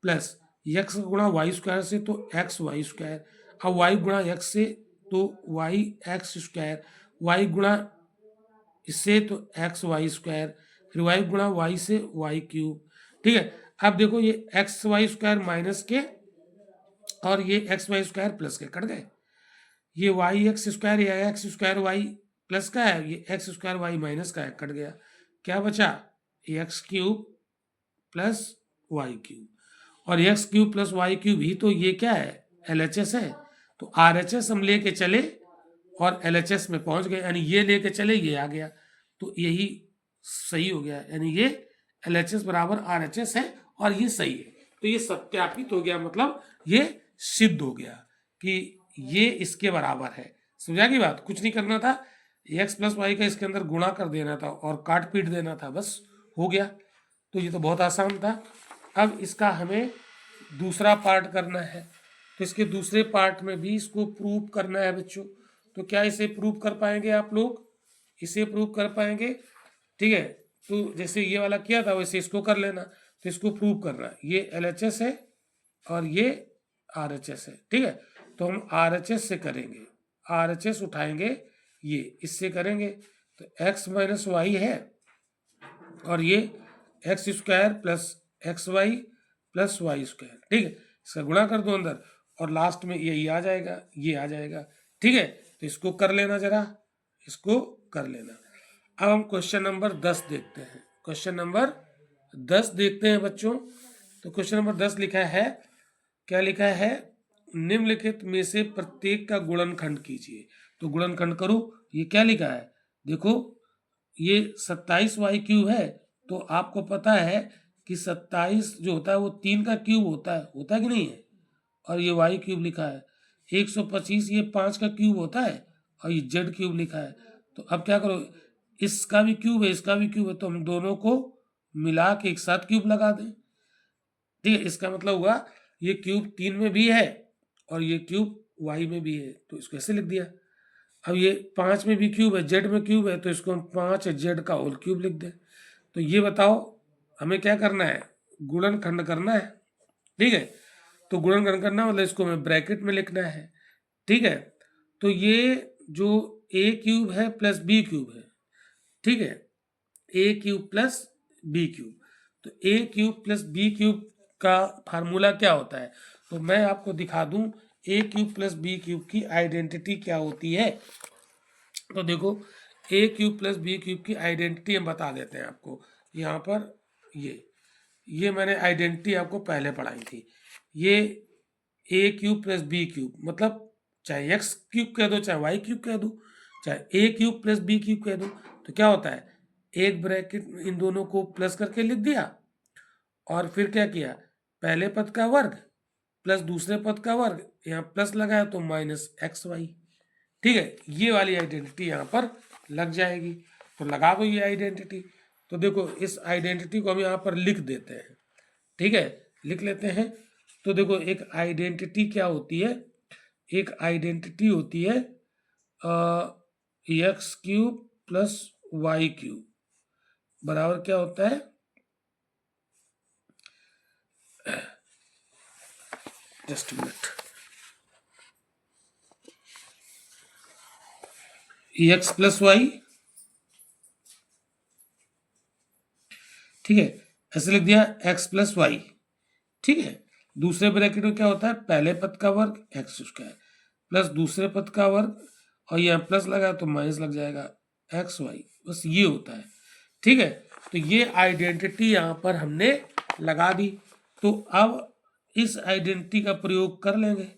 plus X का गुणा वाई स्क्वायर से तो एक्स वाई स्क्वायर, अब वाई गुणा एक्स से तो वाई एक्स स्क्वायर, वाई गुणा इससे तो एक्स वाई स्क्वायर, फिर वाई गुणा वाई से वाई क्यूब। ठीक है, अब देखो ये एक्स वाई स्क्वायर माइनस के और ये एक्स वाई स्क्वायर प्लस के कट गए, ये वाई एक्स स्क्वायर या एक्स स्क्वायर वाई प्लस का है, ये एक्स स्क्वायर वाई माइनस का है, कट गया। क्या बचा, x cube plus Y cube, और x cube plus Y cube ही तो ये क्या है, LHS है। तो RHS हम लेके चले और LHS में पहुंच गए, यानी ये लेके चले ये आ गया, तो यही सही हो गया, यानी ये LHS बराबर RHS है और ये सही है। तो ये सत्यापित हो गया, मतलब ये सिद्ध हो गया कि ये इसके बराबर है। समझा की बात, कुछ नहीं करना था, एक्स प्लस वाई का इसके अंदर गुणा कर देना था और काट पीट देना था, बस हो गया। तो ये तो बहुत आसान था। अब इसका हमें दूसरा पार्ट करना है, तो इसके दूसरे पार्ट में भी इसको प्रूव करना है बच्चों। तो क्या इसे प्रूव कर पाएंगे आप लोग, इसे प्रूव कर पाएंगे। ठीक है, तो जैसे ये वाला किया था वैसे इसको कर लेना। तो इसको प्रूव करना, ये LHS है और ये RHS है। ठीक है, तो हम RHS से करेंगे, RHS उठाएंगे, ये इससे करेंगे तो x माइनस वाई है और ये X square plus X Y plus Y square. ठीक है, इसका गुणा कर दो अंदर और लास्ट में यही आ जाएगा, ये आ जाएगा। ठीक है, तो इसको कर लेना, जरा इसको कर लेना। अब हम क्वेश्चन नंबर 10 देखते हैं, क्वेश्चन नंबर 10 देखते हैं बच्चों। तो क्वेश्चन नंबर 10 लिखा है, क्या लिखा है, निम्नलिखित में से प्रत्येक का गुणनखंड कीजिए। तो गुणनखंड करो, ये क्या लिखा है, देखो ये 27 वाई क्यूब है, तो आपको पता है कि 27 जो होता है वो 3 का क्यूब होता है कि नहीं है, और ये वाई क्यूब लिखा है। 125 ये 5 का क्यूब होता है और ये जेड क्यूब लिखा है। तो अब क्या करो, इसका भी क्यूब है इसका भी क्यूब है, तो हम दोनों को मिला के एक साथ क्यूब लगा दें। ठीक है, इसका मतलब हुआ ये क्यूब 3 में भी है और ये क्यूब वाई में भी है, तो इसको ऐसे लिख दिया। अब ये 5 में भी क्यूब है, जेड में क्यूब है, तो इसको हम 5 जेड का होल क्यूब लिख दें। तो ये बताओ हमें क्या करना है, गुणनखंड करना है। ठीक है, तो गुणनखंड करना मतलब इसको हमें ब्रैकेट में लिखना है। ठीक है, तो ये जो a क्यूब है प्लस b क्यूब है, ठीक है, a cube plus b cube, तो a cube plus b cube का फार्मूला क्या होता है, तो मैं आपको दिखा दूं a cube plus b cube की आइडेंटिटी क्या होती है। तो देखो a cube plus b cube की आइडेंटिटी हम बता देते हैं आपको यहाँ पर। ये मैंने आइडेंटिटी आपको पहले पढ़ाई थी। ये a cube plus b cube मतलब चाहे x क्यूब कह दो चाहे y क्यूब कह दो चाहे a cube plus b cube कह दो, तो क्या होता है, एक ब्रैकेट इन दोनों को प्लस करके लिख दिया और फिर क्या किया, पहले पद का वर्ग प्लस दूसरे पद का वर्ग, यहाँ प्लस लगाया तो माइनस एक्स वाई। ठीक है, ये वाली आइडेंटिटी यहाँ पर लग जाएगी। तो लगा दो ये आइडेंटिटी। तो देखो इस आइडेंटिटी को हम यहाँ पर लिख देते हैं। ठीक है, लिख लेते हैं। तो देखो एक आइडेंटिटी क्या होती है, एक आइडेंटिटी होती है X cube plus Y cube बराबर क्या होता है, just minute, X plus Y ठीक है, ऐसे लिख दिया x प्लस वाई। ठीक है, दूसरे ब्रैकेट में क्या होता है, पहले पद का वर्ग एक्स स्क्वायर प्लस दूसरे पद का वर्ग, और यहाँ प्लस लगा तो माइनस लग जाएगा एक्स वाई, बस ये होता है। ठीक है, तो ये आइडेंटिटी यहाँ पर हमने लगा दी। तो अब इस आइडेंटिटी का प्रयोग कर लेंगे।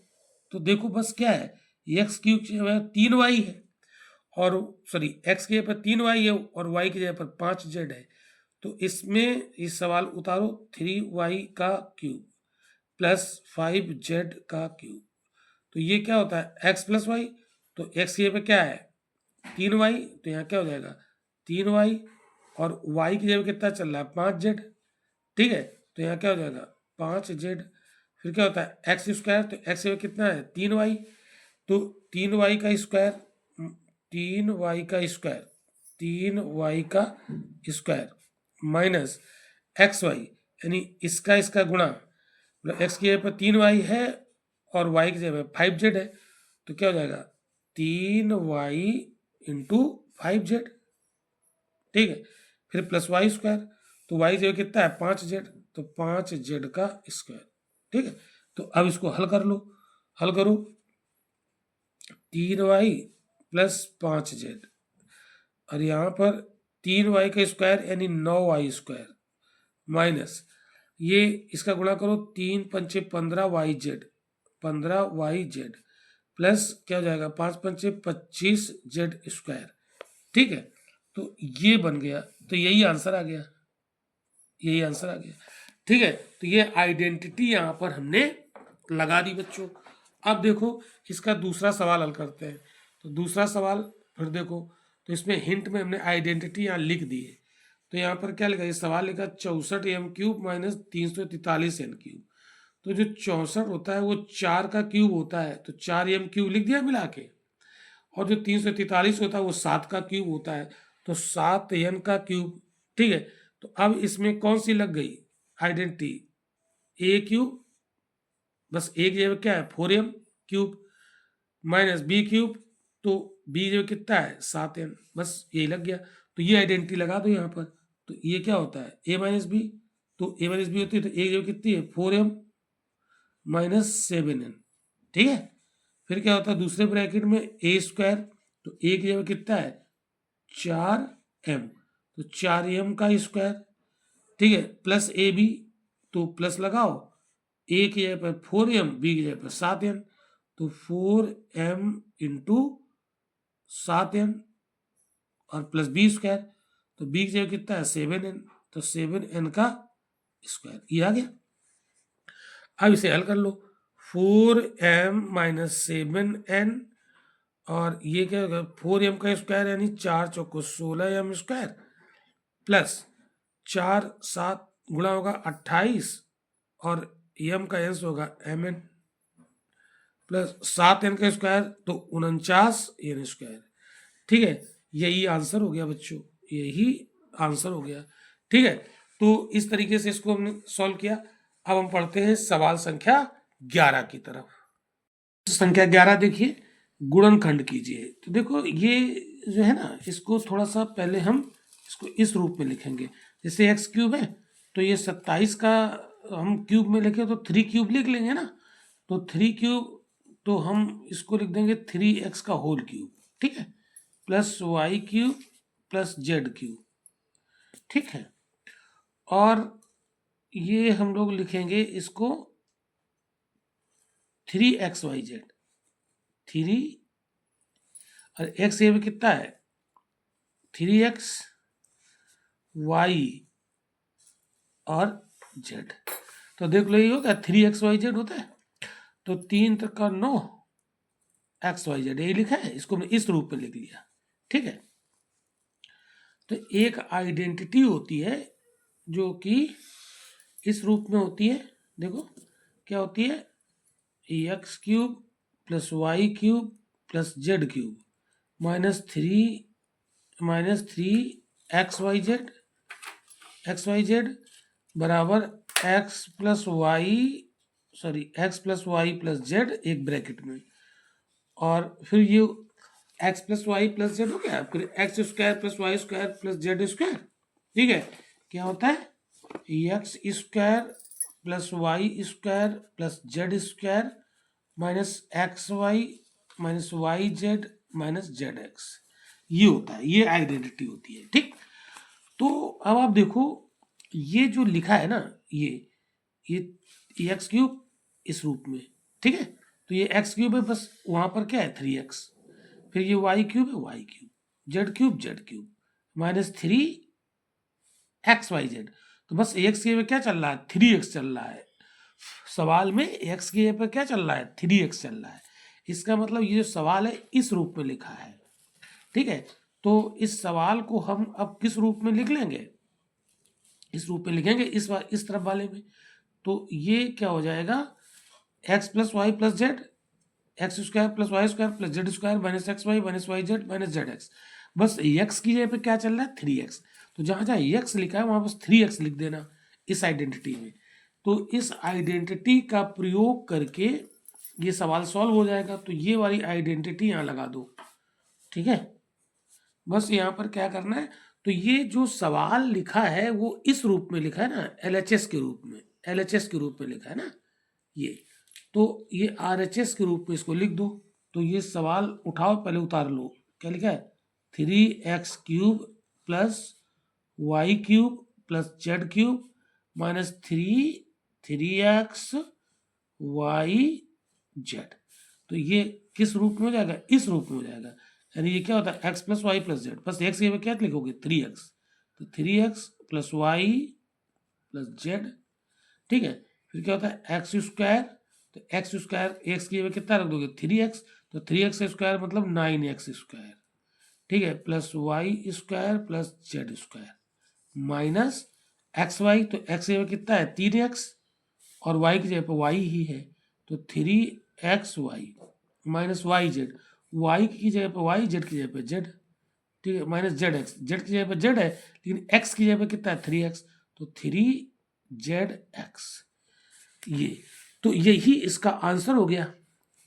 तो देखो बस क्या है, एक्स की जगह 3y है, और सॉरी एक्स की जगह पर 3y है और y की जगह पर 5z है। तो इसमें इस सवाल उतारो, 3y का क्यूब प्लस 5z का क्यूब। तो ये क्या होता है, x प्लस वाई। तो x की जगह पे क्या है 3y, तो यहाँ क्या हो जाएगा 3y, और y की जगह कितना चल रहा है 5z। ठीक है, तो यहाँ क्या हो जाएगा 5z। फिर क्या होता है एक्स स्क्वायर, तो एक्स की जगह कितना है 3y, तो 3y का स्क्वायर, 3y का स्क्वायर, 3y का स्क्वायर माइनस एक्स वाई, यानी इसका गुणा, मतलब एक्स की जगह पर 3y है और y की जगह पर 5z है, तो क्या हो जाएगा 3y इंटू 5z। ठीक है, फिर प्लस वाई स्क्वायर, तो y की जगह कितना है 5z, तो 5z का स्क्वायर। ठीक है, तो अब इसको हल कर लो, हल करो, 3y प्लस 5z, और यहाँ पर 3y का स्क्वायर यानी 9y स्क्वायर माइनस ये इसका गुणा करो, 3 पंचे 15yz, 15yz प्लस क्या हो जाएगा 5 पंचे 25z स्क्वायर। ठीक है, तो ये बन गया, तो यही आंसर आ गया, यही आंसर आ गया। ठीक है, तो ये आइडेंटिटी यहाँ पर हमने लगा दी बच्चों। अब देखो इसका दूसरा सवाल हल करते हैं। तो दूसरा सवाल फिर देखो, तो इसमें हिंट में हमने आइडेंटिटी यहाँ लिख दी है। तो यहाँ पर क्या लिखा, ये सवाल लिखा 64m³ माइनस 343n³। तो जो 64 होता है वो 4 का क्यूब होता है, तो 4m³ लिख दिया मिला के, और जो 343 होता है वो 7 का क्यूब होता है, तो 7n का क्यूब। ठीक है, तो अब इसमें कौन सी लग गई आइडेंटिटी, a³ बस एक जगह क्या है 4m³ माइनस b³, तो b जो कितना है 7n, बस यही लग गया। तो ये आइडेंटिटी लगा दो यहाँ पर, तो ये क्या होता है a माइनस बी, तो a माइनस बी होती है, तो एक जगह कितनी है 4m माइनस 7n। ठीक है, फिर क्या होता है दूसरे ब्रैकेट में a स्क्वायर, तो एक जगह कितना है 4m, तो 4m का स्क्वायर। ठीक है, प्लस ए बी, तो प्लस लगाओ, a की जगह पर 4m, b की जगह पर 7n, तो 4m इंटू 7n और प्लस बी स्क्वायर, तो b की जगह कितना है 7n, तो 7n का स्क्वायर, ये आ गया। अब इसे हल कर लो, 4m माइनस 7n, और ये क्या होगा 4m का स्क्वायर यानी 4 चौको 16m स्क्वायर, प्लस 4 7 गुणा होगा 28, और m का अंश होगा mn, प्लस 7n का स्क्वायर तो 49n स्क्वायर। ठीक है, यही आंसर हो गया बच्चों, यही आंसर हो गया। ठीक है, तो इस तरीके से इसको हमने सॉल्व किया। अब हम पढ़ते हैं सवाल संख्या 11 की तरफ। संख्या 11 देखिए, गुणनखंड कीजिए। तो देखो ये जो है ना, इसको थोड़ा सा पहले हम इसको इस रूप में लिखेंगे, जैसे x³ है तो ये 27 का हम क्यूब में लिखे तो 3³ लिख लेंगे ना, तो 3³ तो हम इसको लिख देंगे 3x का होल क्यूब। ठीक है, प्लस y³ प्लस z³। ठीक है, और ये हम लोग लिखेंगे इसको 3xyz, 3 और x ये भी कितना है 3x y और z, तो देख लो ये होगा 3xyz होता है, तो 3 तक का 9 xyz यही लिखा है, इसको मैं इस रूप में लिख लिया। ठीक है, तो एक आइडेंटिटी होती है जो कि इस रूप में होती है, देखो क्या होती है x³ plus y³ plus z³ minus 3 xyz बराबर x plus Y plus z एक ब्रैकेट में, और फिर ये x plus Y plus Z हो गया, फिर x² plus Y square plus z square. ठीक है, क्या होता है x square plus Y square plus Z square minus x Y minus Y Z minus Z x, ये होता है, ये आइडेंटिटी होती है। ठीक, तो अब आप देखो ये जो लिखा है ना, ये एक्स क्यूब इस रूप में, ठीक है, तो ये एक्स क्यूब है, बस वहां पर क्या है 3x, फिर ये वाई क्यूब है Y cube Z cube minus 3 XYZ, तो बस एक्स की जगह क्या चल रहा है 3x चल रहा है, सवाल में एक्स की जगह पर क्या चल रहा है 3x चल रहा है, इसका मतलब ये जो सवाल है इस रूप में लिखा है। ठीक है, तो इस सवाल को हम अब किस रूप में लिख लेंगे, इस रूप में लिखेंगे, इस तरफ वाले में, तो ये क्या हो जाएगा x plus Y plus Z, X square plus Y square plus Z square minus x Y minus Y Z minus Z X, बस x की जगह पे क्या चल रहा है 3x, तो जहाँ जहाँ x लिखा है वहाँ बस 3x लिख देना इस आइडेंटिटी में। तो इस आइडेंटिटी का प्रयोग करके ये सवाल सॉल्व हो जाएगा, तो ये वाली आइडेंटिटी यहाँ लगा दो। ठीक है, बस यहाँ पर क्या करना है, तो ये जो सवाल लिखा है वो इस रूप में लिखा है ना, LHS के रूप में, LHS के रूप में लिखा है ना ये, तो ये RHS के रूप में इसको लिख दो। तो ये सवाल उठाओ, पहले उतार लो, क्या लिखा है 3x cube plus Y cube plus Z cube minus 3x Y Z, तो ये किस रूप में हो जाएगा, इस रूप में हो जाएगा, यानी ये क्या होता है x plus Y plus Z, बस x की क्या लिखोगे 3x, तो 3x plus Y plus Z. ठीक है, फिर क्या होता है एक्स स्क्वायर, तो एक्स स्क्वायर एक्स की जगह कितना रख दोगे 3x, तो 3x स्क्वायर मतलब 9x स्क्वायर, ठीक है, plus Y square plus Z square minus x Y, तो एक्स की जगह कितना है 3x और वाई की जगह पर वाई ही है, तो 3XY minus Y Z, Y की जगह पर वाई, जेड की जगह पर जेड, ठीक है, माइनस जेड एक्स, जेड की जगह पर जेड है लेकिन एक्स की जगह पर कितना है 3x, तो 3ZX, ये, तो यही इसका आंसर हो गया।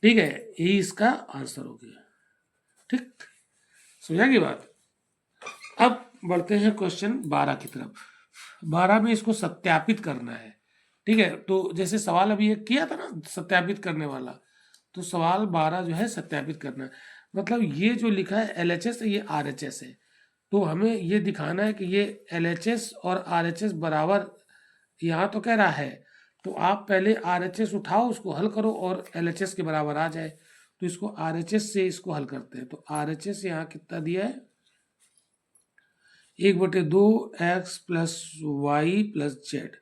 ठीक है, यही इसका आंसर हो गया। ठीक, समझा की बात। अब बढ़ते हैं क्वेश्चन 12 की तरफ। 12 में इसको सत्यापित करना है। ठीक है, तो जैसे सवाल अभी एक किया था ना सत्यापित करने वाला, तो सवाल 12 जो है सत्यापित करना है, मतलब ये जो लिखा है LHS है ये RHS है, तो हमें ये दिखाना है कि ये LHS और RHS बराबर, यहाँ तो कह रहा है, तो आप पहले RHS उठाओ उसको हल करो और LHS के बराबर आ जाए, तो इसको RHS से इसको हल करते हैं, तो RHS यहाँ कितना दिया है 1/2 x plus Y plus Z,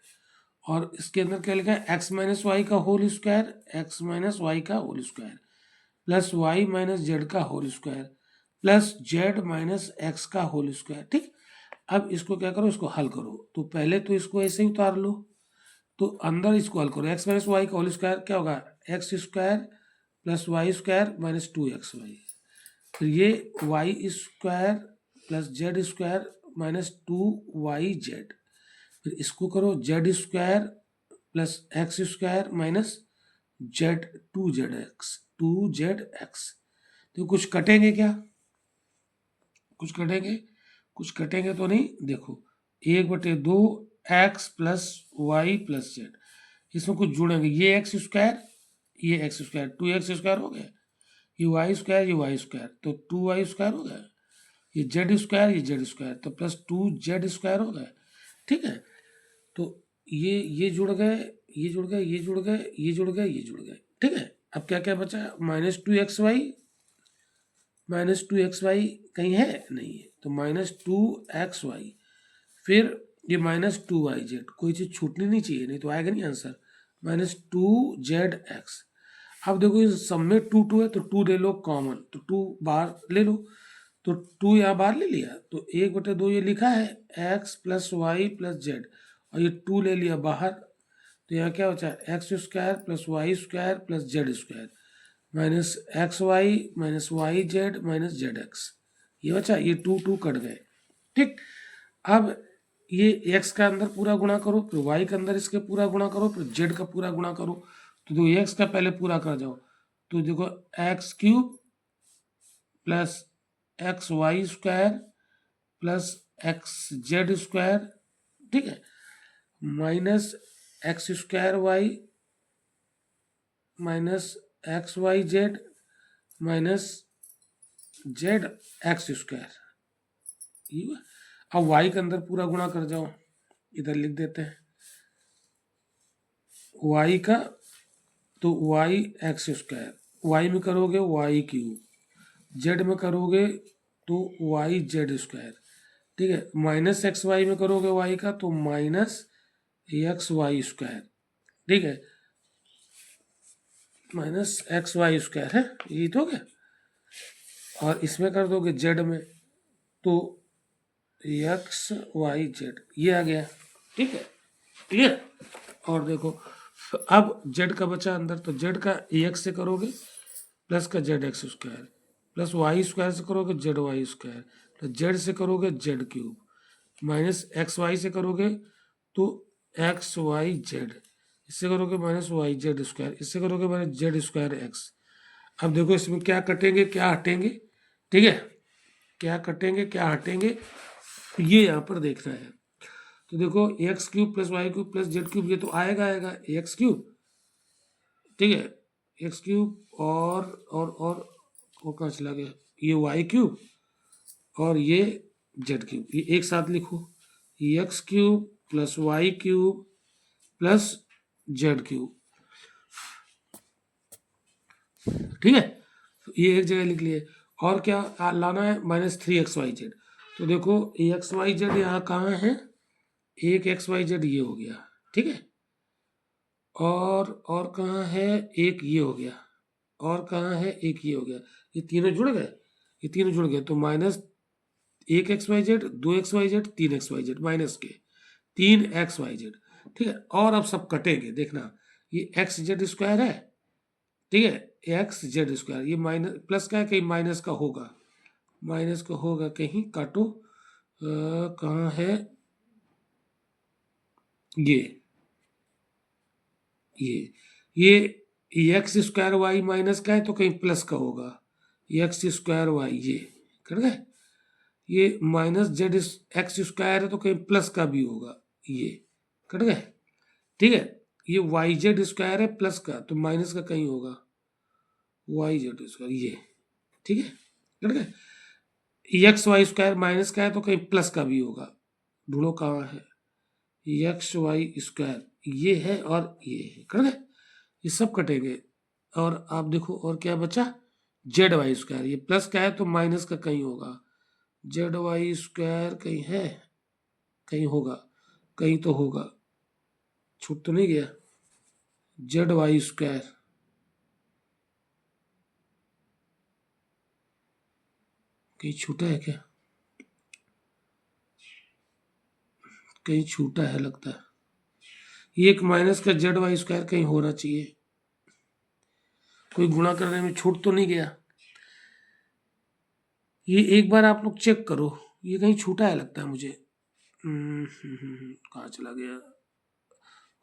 और इसके अंदर क्या लिखा है x माइनस वाई का whole square, x minus Y का whole square plus y minus z का whole square plus z minus x का होल स्क्वायर। ठीक, अब इसको क्या करो, इसको हल करो, तो पहले तो इसको ऐसे ही उतार लो, तो अंदर इसको हल करो, x माइनस वाई का होल स्क्वायर क्या होगा X square plus Y square minus 2XY, फिर ये Y square plus Z square minus 2YZ, फिर इसको करो Z square plus X square minus Z 2ZX, तो कुछ कटेंगे क्या, कुछ कटेंगे तो नहीं, देखो 1/2 x plus Y plus Z, इसमें कुछ जुड़ेंगे, ये एक्स स्क्वायर ये एक्स स्क्वायर 2x स्क्वायर हो गया, ये वाई स्क्वायर तो 2y स्क्वायर हो गया, ये जेड स्क्वायर तो प्लस 2Z स्क्वायर हो गया। ठीक है, तो ये जुड़ गए, ये जुड़ गए, ये जुड़ गए, ये जुड़ गए, ये जुड़ गए। ठीक है, अब क्या क्या बचा -2xy कहीं है नहीं है, तो -2xy, फिर ये -2YZ, कोई चीज़ छूटनी नहीं चाहिए नहीं तो आएगा नहीं आंसर, -2ZX। अब देखो इस सब में 2 है तो 2 ले लो कॉमन, तो 2 बाहर ले लो, तो 2 यहाँ बाहर ले लिया, तो 1/2 ये लिखा है x plus Y plus Z, और ये 2 ले लिया बाहर, तो यहाँ क्या बचा X square plus Y square plus Z square minus Y Z minus Z x, ये बचा, ये 2 कट गए। ठीक, अब ये x का अंदर पूरा गुणा करो, फिर y के अंदर इसके पूरा गुणा करो, फिर z का पूरा गुणा करो, तो दो x का पहले पूरा कर जाओ, तो देखो X cube plus XY square plus XZ square. ठीक है, minus X square Y minus x Y Z minus Z X square. अब वाई के अंदर पूरा गुणा कर जाओ, इधर लिख देते हैं वाई का, तो वाई एक्स स्क्वायर, वाई में करोगे वाई क्यूब, जेड में करोगे तो वाई जेड स्क्वायर, ठीक है। माइनस एक्स वाई में करोगे वाई का तो माइनस एक्स वाई स्क्वायर, ठीक है, माइनस एक्स वाई स्क्वायर है, यही तो क्या। और इसमें कर दोगे जेड में तो एक्स वाई जेड, ये आ गया, ठीक है, क्लियर। और देखो अब जेड का बचा अंदर, तो जेड का एक्स से करोगे प्लस का Z X square, plus Y square से करोगे Z Y square, plus Z से करोगे Z cube, minus x Y से करोगे तो एक्स वाई जेड, इससे करोगे माइनस वाई जेड स्क्वायर, इससे करोगे माइनस जेड स्क्वायर एक्स। अब देखो इसमें क्या कटेंगे क्या हटेंगे, ठीक है, क्या कटेंगे क्या हटेंगे, ये यहाँ पर देखना है। तो देखो X cube plus Y cube plus Z cube, ये तो आएगा एक्स क्यूब, ठीक है, एक्स क्यूब और कहाँ चला गया, ये वाई क्यूब और ये जेड क्यूब, ये एक साथ लिखो, X cube plus Y cube plus Z cube, ठीक है, ये एक जगह लिख लिए। और क्या लाना है, माइनस 3xyz। तो देखो एक्स वाई जेड यहाँ कहाँ है, एक एक्स वाई जेड ये हो गया, ठीक है, और कहाँ है, एक ये हो गया, और कहाँ है, एक ये हो गया, ये तीनों जुड़ गए, ये तीनों जुड़ गए, तो माइनस एक एक्स वाई जेड, दो एक्स वाई जेड, तीन एक्स वाई जेड, माइनस के तीन एक्स वाई जेड, ठीक है। और अब सब कटेंगे, देखना ये एक्स जेड स्क्वायर है, ठीक है, एक्स जेड स्क्वायर, ये माइनस प्लस का है, कहीं माइनस का होगा, माइनस का होगा कहीं, काटो कहाँ है, ये एक्स स्क्वायर वाई माइनस का है तो कहीं प्लस का होगा, एक्स स्क्वायर वाई, ये कर गए, ये माइनस जेड एक्स स्क्वायर है तो कहीं प्लस का भी होगा, ये कट गए, ठीक है। ये वाई जेड स्क्वायर है प्लस का तो माइनस का कहीं होगा, वाई जेड स्क्वायर, ये ठीक है, कट गए। एक्स वाई स्क्वायर माइनस का है तो कहीं प्लस का भी होगा, ढूंढो कहाँ है, एक्स वाई स्क्वायर ये है और ये है, कट गए, ये सब कटेंगे। और आप देखो और क्या बचा, जेड वाई स्क्वायर, ये प्लस का है तो माइनस का कहीं होगा, जेड वाई स्क्वायर कहीं है, कहीं होगा, कहीं तो होगा, छूट तो नहीं गया, जेड वाई स्क्वायर कहीं छूटा है क्या, कहीं छूटा है लगता है, ये एक माइनस का जेड वाई स्क्वायर कहीं होना चाहिए, कोई गुणा करने में छूट तो नहीं गया, ये एक बार आप लोग चेक करो, ये कहीं छूटा है लगता है मुझे, कहाँ चला गया,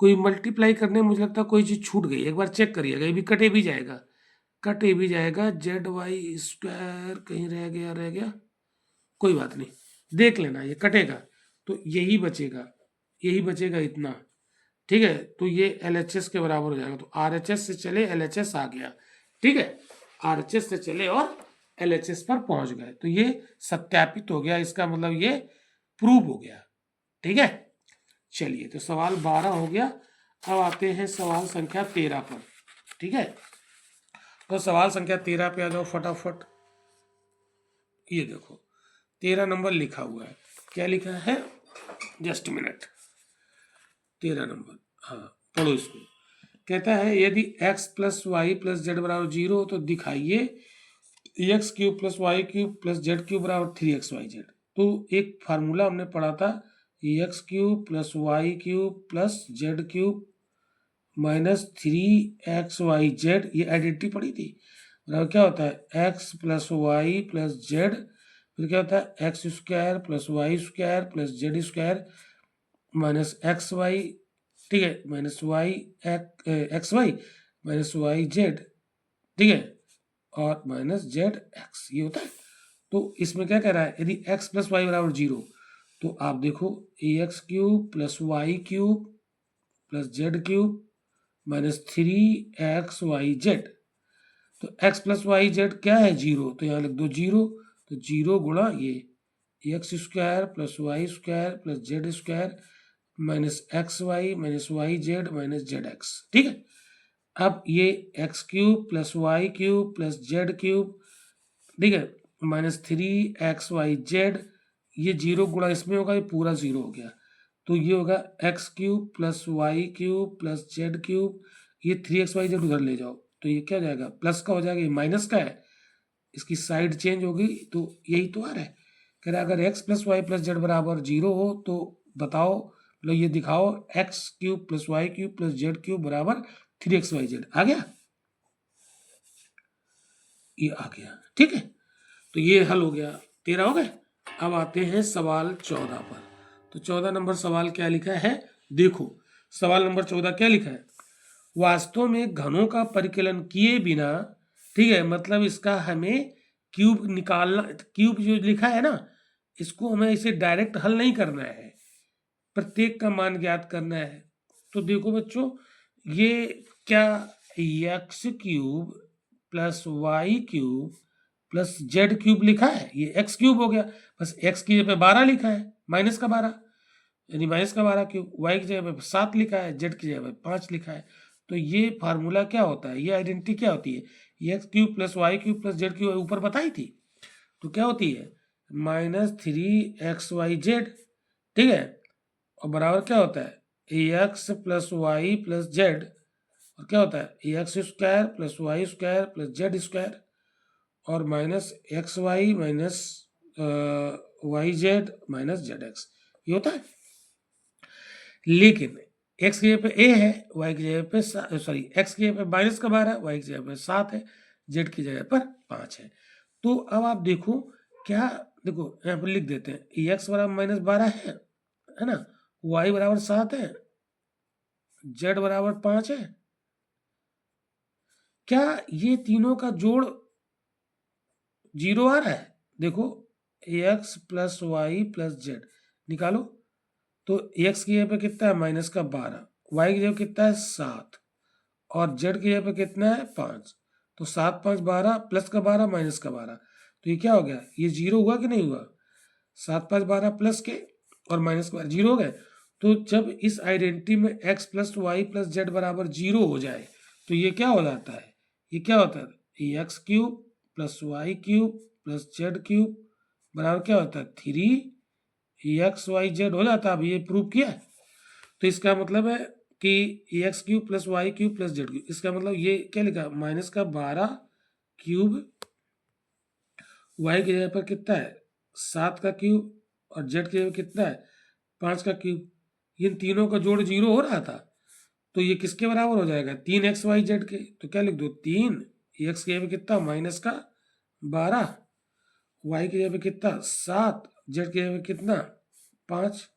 कोई मल्टीप्लाई करने में मुझे लगता है कोई चीज़ छूट गई, एक बार चेक करिएगा, ये भी कटे भी जाएगा, कटे भी जाएगा, जेड वाई स्क्वायर कहीं रह गया, कोई बात नहीं, देख लेना ये कटेगा, तो यही बचेगा, यही बचेगा इतना, ठीक है। तो ये LHS के बराबर हो जाएगा, तो RHS से चले LHS आ गया, ठीक है, RHS से चले और LHS पर पहुंच गए, तो ये सत्यापित हो गया, इसका मतलब ये प्रूव हो गया, ठीक है। चलिए तो सवाल 12 हो गया, अब आते हैं सवाल संख्या 13 पर, ठीक है। तो सवाल संख्या 13 पे आ जाओ फटाफट, ये देखो 13 नंबर लिखा हुआ है, क्या लिखा है, जस्ट मिनट, 13 नंबर, हाँ पढ़ो इसको, कहता है यदि x plus Y plus Z बराबर 0 हो तो दिखाइए X cube plus Y cube plus Z cube बराबर 3xyz। तो एक फार्मूला हमने पढ़ा था, X cube plus Y cube plus Z cube minus 3xyz, ये आइडेंटिटी पढ़ी थी, बराबर क्या होता है x plus Y plus Z, फिर क्या होता है x square plus Y square plus Z square minus x Y, ठीक है, minus Y X Y minus Y Z, ठीक है, और माइनस जेड एक्स, ये होता है। तो इसमें क्या कह रहा है, यदि x प्लस वाई बराबर 0 तो आप देखो ax cube plus Y cube plus Z cube minus 3xyz। तो x प्लस वाई जेड क्या है 0, तो यहाँ लिख दो 0। तो 0 गुणा ये X square plus Y square plus Z square minus x Y minus Y Z minus Z X. ठीक है, अब ये X cube plus Y cube plus Z cube, ठीक है, माइनस 3xyz, ये 0 गुणा इसमें होगा, ये पूरा 0 हो गया। तो ये होगा X cube plus Y cube plus Z cube, ये 3xyz उधर ले जाओ तो ये क्या हो जाएगा, प्लस का हो जाएगा, ये माइनस का है, इसकी साइड चेंज होगी। तो यही तो आ रहा है, कह रहा है अगर x plus Y plus Z बराबर 0 हो तो बताओ, मतलब ये दिखाओ X cube plus Y cube plus Z cube बराबर 3xyz। आ गया, ये आ गया। ठीक है, तो ये हल हो गया, 13 हो गए। अब आते हैं सवाल 14 पर। तो 14 नंबर सवाल क्या लिखा है, देखो सवाल नंबर 14 क्या लिखा है, वास्तव में घनों का परिकलन किए बिना, ठीक है, मतलब इसका हमें क्यूब निकालना, क्यूब जो लिखा है ना, इसको हमें इसे डायरेक्ट हल नहीं करना है, प्रत्येक का मान ज्ञात करना है। तो देखो बच्चों, ये क्या X cube plus Y cube plus Z cube लिखा है, ये एक्स क्यूब हो गया, बस एक्स की जगह पे 12 लिखा है, माइनस का 12, यानी माइनस का 12 क्यूब, वाई की जगह पे 7 लिखा है, जेड की जगह पे 5 लिखा है। तो ये फार्मूला क्या होता है, ये आइडेंटिटी क्या होती है, ये X cube plus Y cube plus Z cube ऊपर बताई थी, तो क्या होती है -3xyz। ठीक है, और बराबर क्या होता है x plus Y plus Z, और क्या होता है x square plus Y square plus Z square, और minus x Y minus Y Z minus Z x, ये होता है। लेकिन x की जगह पे a है, y की जगह पे सॉरी x की जगह पे माइनस का 12, y की जगह पे 7 है, z की जगह पर 5 है। तो अब आप देखो क्या, देखो यहाँ पर लिख देते हैं x बराबर -12 है ना, y बराबर 7 है, z बराबर 5 है। क्या ये तीनों का जोड़ 0 आ रहा है, देखो x plus Y plus Z निकालो, तो x की जगह पे कितना है -12, y की जगह कितना है 7, और z की जगह पे कितना है 5, तो 7 5 12 प्लस का 12 माइनस का 12, तो ये क्या हो गया, ये 0 हुआ कि नहीं हुआ, 7 5 12 प्लस के और माइनस का 0 हो गए। तो जब इस आइडेंटिटी में x plus Y plus Z बराबर 0 हो जाए तो ये क्या हो जाता है, ये क्या होता है X cube plus Y cube plus Z cube बराबर क्या होता है 3xyz हो जाता है। अब ये प्रूव किया है, तो इसका मतलब है कि X cube plus Y cube plus Z cube, इसका मतलब ये क्या लिखा माइनस का 12 क्यूब, वाई की जगह पर कितना है 7 का क्यूब, और जेड की जगह कितना है 5 का क्यूब, इन तीनों का जोड़ 0 हो रहा था, तो ये किसके बराबर हो जाएगा 3xyz के। तो क्या लिख दो 3, एक्स की जगह पे कितना माइनस का 12, वाई की जगह पे कितना 7, जेड की जगह पे कितना 5,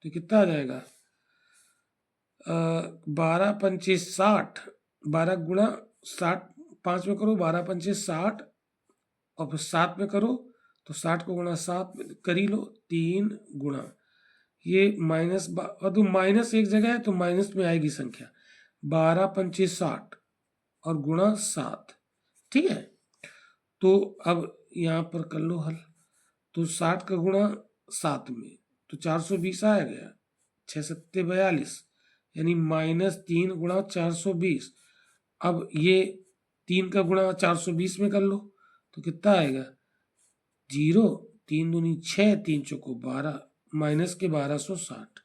तो कितना आ जाएगा 12 25 60, 12 गुणा 60, 5 में करो 12 25 60, और फिर 7 में करो तो 60 को गुणा 7 कर ही लो, 3 गुणा ये माइनस, और तो माइनस एक जगह है तो माइनस में आएगी संख्या, 12 25 60 और गुणा 7। ठीक है, तो अब यहाँ पर कर लो हल, तो 60 का गुणा 7 में तो 420 आ गया, 6 7 42, यानी -3 गुणा 420। अब ये 3 का गुणा 420 में कर लो तो कितना आएगा 0, 3 दूनी 6, 3 चौको 12, माइनस के 1260,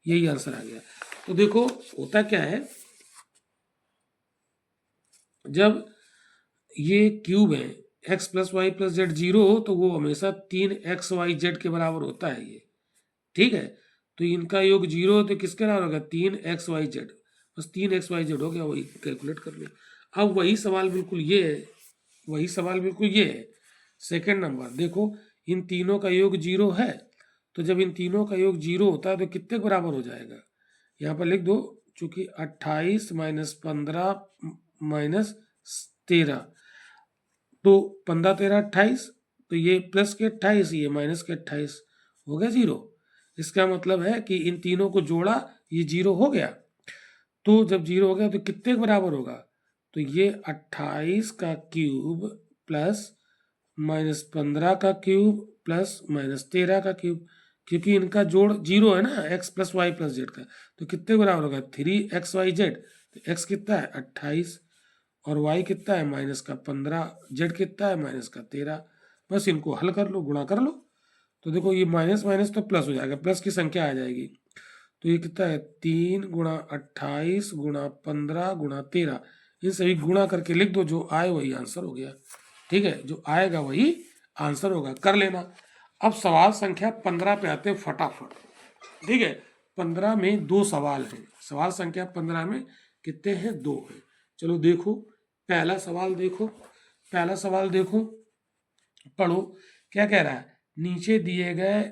यही आंसर आ गया। तो देखो होता क्या है, जब ये क्यूब है x plus Y plus z 0 हो तो वो हमेशा 3xyz के बराबर होता है ये। ठीक है, तो इनका योग 0 हो तो किसके बराबर होगा 3xyz, बस 3xyz हो गया, वही कैलकुलेट कर लो। अब वही सवाल बिल्कुल ये है, वही सवाल बिल्कुल ये है, सेकंड नंबर देखो इन तीनों का योग 0 है, तो जब इन तीनों का योग 0 होता है तो कितने के बराबर हो जाएगा, यहाँ पर लिख दो, चूंकि 28 माइनस 15 माइनस 13, तो 15 13 28, तो ये प्लस के 28, ये माइनस के 28 हो गया 0। इसका मतलब है कि इन तीनों को जोड़ा, ये 0 हो गया। तो जब 0 हो गया तो कितने के बराबर होगा? तो ये 28 का क्यूब प्लस -15 का क्यूब प्लस -13 का क्यूब, क्योंकि इनका जोड़ 0 है ना, x plus Y plus z का। तो कितने बराबर होगा? 3xyz। तो x कितना है? 28, और y कितना है? -15, z कितना है? -13। बस इनको हल कर लो, गुणा कर लो। तो देखो ये माइनस माइनस तो प्लस हो जाएगा, प्लस की संख्या आ जाएगी। तो ये कितना है? 3 गुणा 28 गुणा 15 गुणा 13, इन सभी गुणा करके लिख दो, जो आए वही आंसर हो गया। ठीक है, जो आएगा वही आंसर होगा, कर लेना। अब सवाल संख्या 15 पे आते हैं फटाफट। ठीक है, 15 में 2 सवाल हैं। सवाल संख्या 15 में कितने हैं? 2 हैं। चलो देखो, पहला सवाल देखो, पहला सवाल देखो, पढ़ो क्या कह रहा है। नीचे दिए गए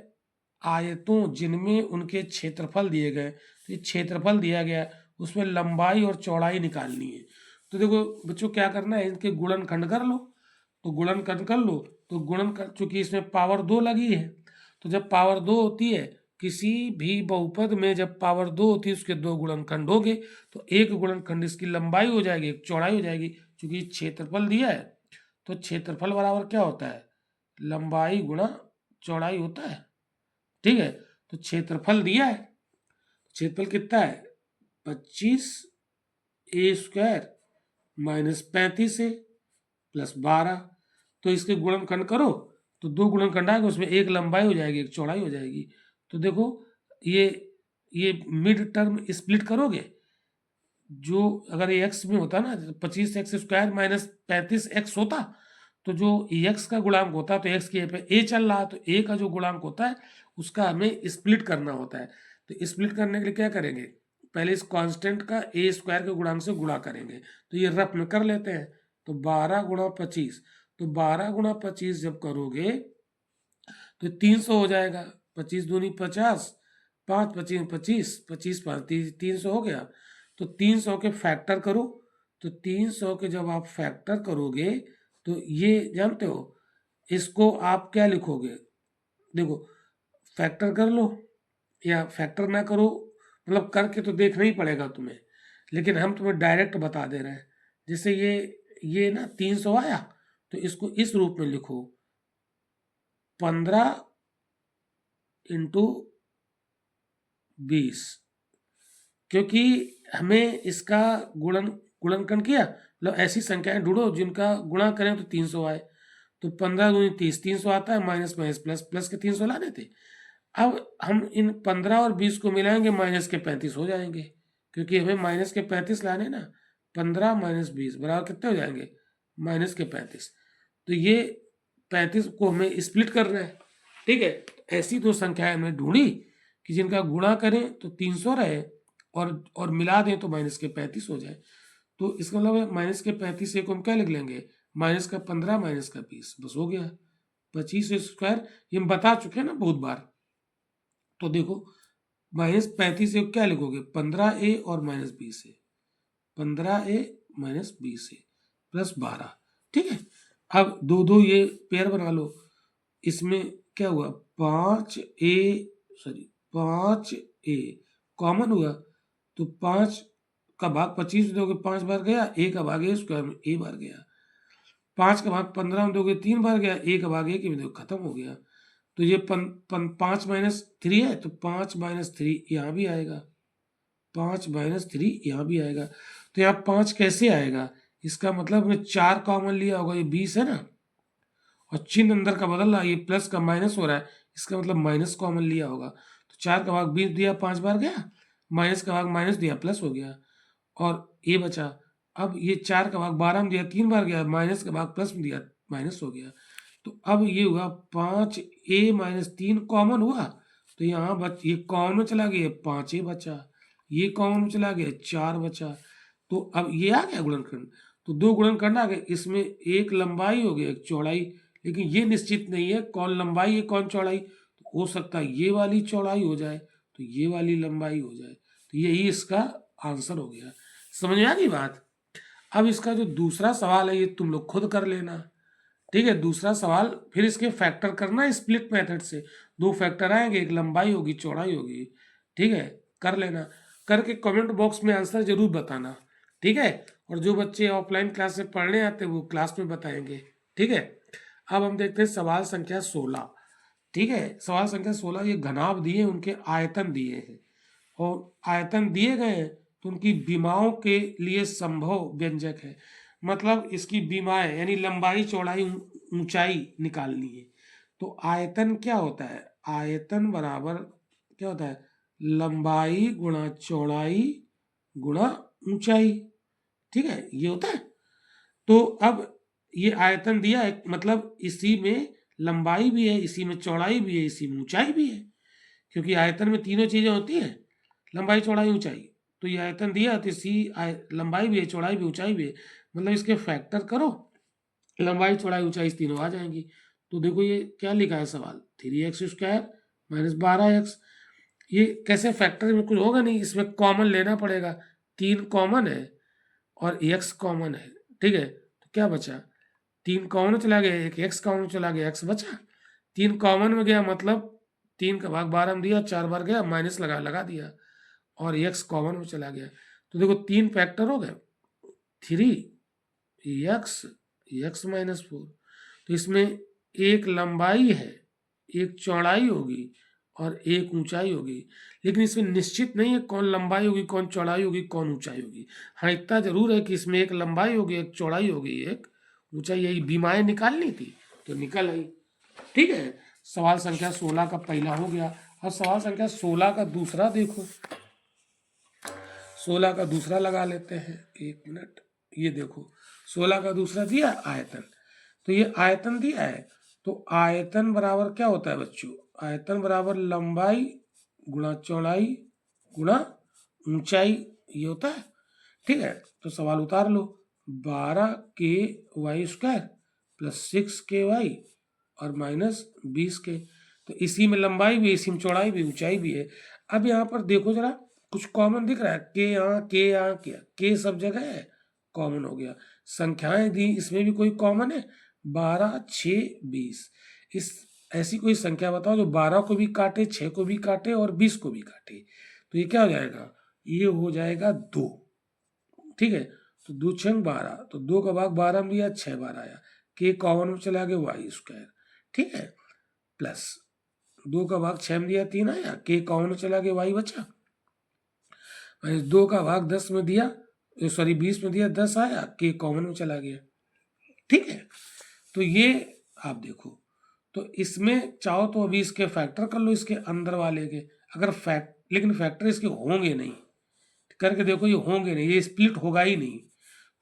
आयतों जिनमें उनके क्षेत्रफल दिए गए, तो ये क्षेत्रफल दिया गया, उसमें लंबाई और चौड़ाई निकालनी है। तो देखो बच्चों क्या करना है, इनके गुणनखंड कर लो। तो गुणनखंड कर लो, तो गुणनखंड, चूंकि इसमें पावर 2 लगी है, तो जब पावर 2 होती है किसी भी बहुपद में, जब पावर 2 होती है उसके 2 गुणनखंड होंगे, तो एक गुणनखंड इसकी लंबाई हो जाएगी, एक चौड़ाई हो जाएगी। चूंकि क्षेत्रफल दिया है तो क्षेत्रफल बराबर क्या होता है? लंबाई गुणा चौड़ाई होता है। ठीक है, तो क्षेत्रफल दिया है, क्षेत्रफल कितना है? 25a² -35a plus 12। तो इसके गुणनखंड करो, तो 2 गुणनखंड आएगा, उसमें एक लंबाई हो जाएगी, एक चौड़ाई हो जाएगी। तो देखो ये मिड टर्म स्प्लिट करोगे, जो अगर ये x में होता ना, 25x² -35x होता, तो जो x का गुणांक होता है, तो x की पे a चल रहा है, तो a का जो गुणांक होता है उसका हमें स्प्लिट करना होता है। तो स्प्लिट करने के लिए क्या करेंगे? पहले इस कांस्टेंट का a² के गुणांक से गुणा करेंगे। तो ये रफ में कर लेते हैं। तो 12 गुणा 25, तो 12 गुणा 25 जब करोगे तो 300 हो जाएगा। 25 दूनी 50, 5 25 25, 25 5 300 हो गया। तो 300 के फैक्टर करो। तो 300 के जब आप फैक्टर करोगे तो ये जानते हो, इसको आप क्या लिखोगे? देखो फैक्टर कर लो या फैक्टर ना करो, मतलब करके तो देखना ही पड़ेगा तुम्हें, लेकिन हम तुम्हें डायरेक्ट बता दे रहे हैं। जैसे ये ना 300 आया, तो इसको इस रूप में लिखो, 15 इंटू 20, क्योंकि हमें इसका गुणनखंड किया, मतलब ऐसी संख्याएं ढूंढो जिनका गुणा करें तो 300 आए। तो 15 दूनी 30, 300 आता है, माइनस माइनस प्लस, प्लस के 300 लाने थे। अब हम इन 15 और 20 को मिलाएंगे, माइनस के 35 हो जाएंगे, क्योंकि हमें माइनस के 35 लाने ना। 15 माइनस 20 बराबर कितने हो जाएंगे? माइनस के 35। तो ये 35 को हमें स्प्लिट करना है। ठीक है, ऐसी 2 संख्याएं हमने ढूंढी कि जिनका गुणा करें तो 300 रहे, और मिला दें तो माइनस के 35 हो जाए। तो इसका मतलब है माइनस के 35 से को हम क्या लिख लेंगे? माइनस का 15 माइनस का 20, बस हो गया। 25² ये हम बता चुके हैं ना बहुत बार। तो देखो -35 से क्या लिखोगे? 15a और -20a, 15a -20a प्लस 12। ठीक है, अब 2 ये पेयर बना लो। इसमें क्या हुआ? 5a कॉमन हुआ, तो 5 का भाग 25 दोगे 5 बार गया, a का भाग a² में a बार गया। 5 का भाग 15 में दोगे 3 बार गया, a का भाग a में दोगे, खत्म हो गया। तो ये 5 -3 है, तो 5 -3 यहाँ भी आएगा, 5 -3 यहाँ भी आएगा। तो यहाँ 5 कैसे आएगा? इसका मतलब हमने 4 कॉमन लिया होगा, ये 20 है ना, और चिन्ह अंदर का बदल रहा है, ये प्लस का माइनस हो रहा है, इसका मतलब माइनस कॉमन लिया होगा। तो 4 का भाग 20 दिया, 5 बार गया, माइनस का भाग माइनस दिया, प्लस हो गया, और ये बचा। अब ये 4 का भाग 12 में दिया, 3 बार गया, माइनस का भाग प्लस में दिया, माइनस हो गया। तो अब ये हुआ 5a - 3 कॉमन हुआ, तो यहाँ ये कॉमन में चला गया, 5a बचा, ये कॉमन में चला गया, 4 बचा। तो अब ये आ गया गुणनखंड। तो 2 गुणनखंड आ गए, इसमें एक लंबाई हो गया, एक चौड़ाई, लेकिन ये निश्चित नहीं है कौन लंबाई है कौन चौड़ाई। तो हो सकता है ये वाली चौड़ाई हो जाए, तो ये वाली लंबाई हो जाए। तो यही इसका आंसर हो गया। समझ में आ गई बात? अब इसका जो दूसरा सवाल है ये तुम लोग खुद कर लेना। ठीक है। दूसरा सवाल, फिर इसके फैक्टर करना है स्प्लिट मेथड से। दो फैक्टर आएंगे, एक लंबाई होगी चौड़ाई होगी। ठीक है, कर लेना। करके कमेंट बॉक्स में आंसर जरूर बताना। ठीक है, और जो बच्चे ऑफलाइन क्लास से पढ़ने आते हैं वो क्लास में बताएंगे। ठीक है, अब हम देखते हैं सवाल संख्या 16। ठीक है, सवाल संख्या 16, ये घनाभ दिए, उनके आयतन दिए हैं और आयतन दिए गए हैं तो उनकी विमाओं के लिए संभव व्यंजक है। मतलब इसकी विमाएं यानी लंबाई चौड़ाई ऊंचाई निकालनी है। तो आयतन क्या होता है? आयतन बराबर क्या होता है? लंबाई गुणा चौड़ाई गुणा ऊंचाई। ठीक है, ये होता है। तो अब ये आयतन दिया है, मतलब इसी में लंबाई भी है, इसी में चौड़ाई भी है, इसी में ऊंचाई भी है, क्योंकि आयतन में तीनों चीजें होती हैं, लंबाई चौड़ाई ऊंचाई। तो ये आयतन दिया तो इसी लंबाई भी है, चौड़ाई भी, ऊंचाई भी है, मतलब इसके फैक्टर करो, लंबाई चौड़ाई ऊंचाई तीनों आ जाएंगी। तो देखो ये क्या लिखा है सवाल, 3x² माइनस 12x। ये कैसे फैक्टर में कुछ होगा नहीं, इसमें कॉमन लेना पड़ेगा। 3 कॉमन है और x कॉमन है। ठीक है, तो क्या बचा? 3 कॉमन चला गया, एक x कॉमन चला गया, x बचा। 3 कॉमन में गया, मतलब 3 का भाग 12 में दिया, 4 बार गया, माइनस लगा दिया और x कॉमन में चला गया। तो देखो 3 फैक्टर हो गए, 3x माइनस 4। तो इसमें एक लंबाई है, एक चौड़ाई होगी और एक ऊंचाई होगी, लेकिन इसमें निश्चित नहीं है कौन लंबाई होगी, कौन चौड़ाई होगी, कौन ऊंचाई होगी। हाँ, इतना जरूर है कि इसमें एक लंबाई होगी, एक चौड़ाई होगी, एक ऊंचाई। यही बीमाएं निकालनी थी तो निकल आई। ठीक है, सवाल संख्या 16 का पहला हो गया। अब सवाल संख्या 16 का दूसरा देखो। 16 का दूसरा लगा लेते हैं, 1 मिनट। ये देखो 16 का दूसरा दिया आयतन। तो ये आयतन दिया है, तो आयतन बराबर क्या होता है बच्चों? आयतन बराबर लंबाई गुणा चौड़ाई गुणा ऊंचाई, ये होता है। ठीक है, तो सवाल उतार लो, 12k² प्लस 6ky और माइनस 20k। तो इसी में लंबाई भी, इसी में चौड़ाई भी, ऊंचाई भी है। अब यहाँ पर देखो जरा, कुछ कॉमन दिख रहा है? के यहाँ, के यहाँ, के सब जगह है, कॉमन हो गया। संख्याएं दी, इसमें भी कोई कॉमन है, 12, 6, 20। इस ऐसी कोई संख्या बताओ जो 12 को भी काटे, 6 को भी काटे और 20 को भी काटे। तो ये क्या हो जाएगा? ये हो जाएगा 2। ठीक है, तो 2 6 12, तो 2 का भाग 12 में दिया, 6 बार आया, के कॉमन में चला गया, y²। ठीक है, प्लस 2 का भाग 6 में दिया, 3 आया, के कॉमन में चला गया, y बचा। 2 का भाग 10 में दिया, सॉरी 20 में दिया, 10 आया, के कॉमन में चला गया। ठीक है, तो ये आप देखो, तो इसमें चाहो तो अभी इसके फैक्टर कर लो, इसके अंदर वाले के। अगर लेकिन फैक्टर इसके होंगे नहीं, करके देखो, ये होंगे नहीं, ये स्प्लिट होगा ही नहीं।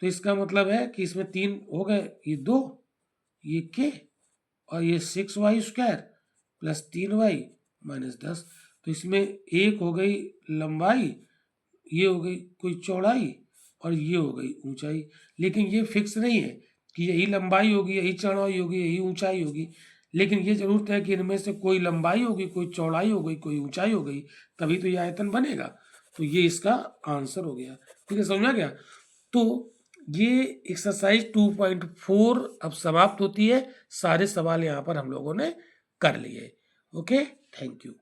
तो इसका मतलब है कि इसमें 3 हो गए, ये 2, ये के और ये 6y² प्लस 3y माइनस 10। तो इसमें एक हो गई लंबाई, ये हो गई कोई चौड़ाई और ये हो गई ऊंचाई। लेकिन ये फिक्स नहीं है कि यही लंबाई होगी, यही चौड़ाई होगी, यही ऊंचाई होगी। लेकिन ये जरूर है कि इनमें से कोई लंबाई होगी, कोई चौड़ाई हो गई, कोई ऊंचाई हो गई, तभी तो ये आयतन बनेगा। तो ये इसका आंसर हो गया। ठीक है, समझ में आ गया? तो ये एक्सरसाइज 2.4 अब समाप्त होती है। सारे सवाल यहाँ पर हम लोगों ने कर लिए। Okay, thank you.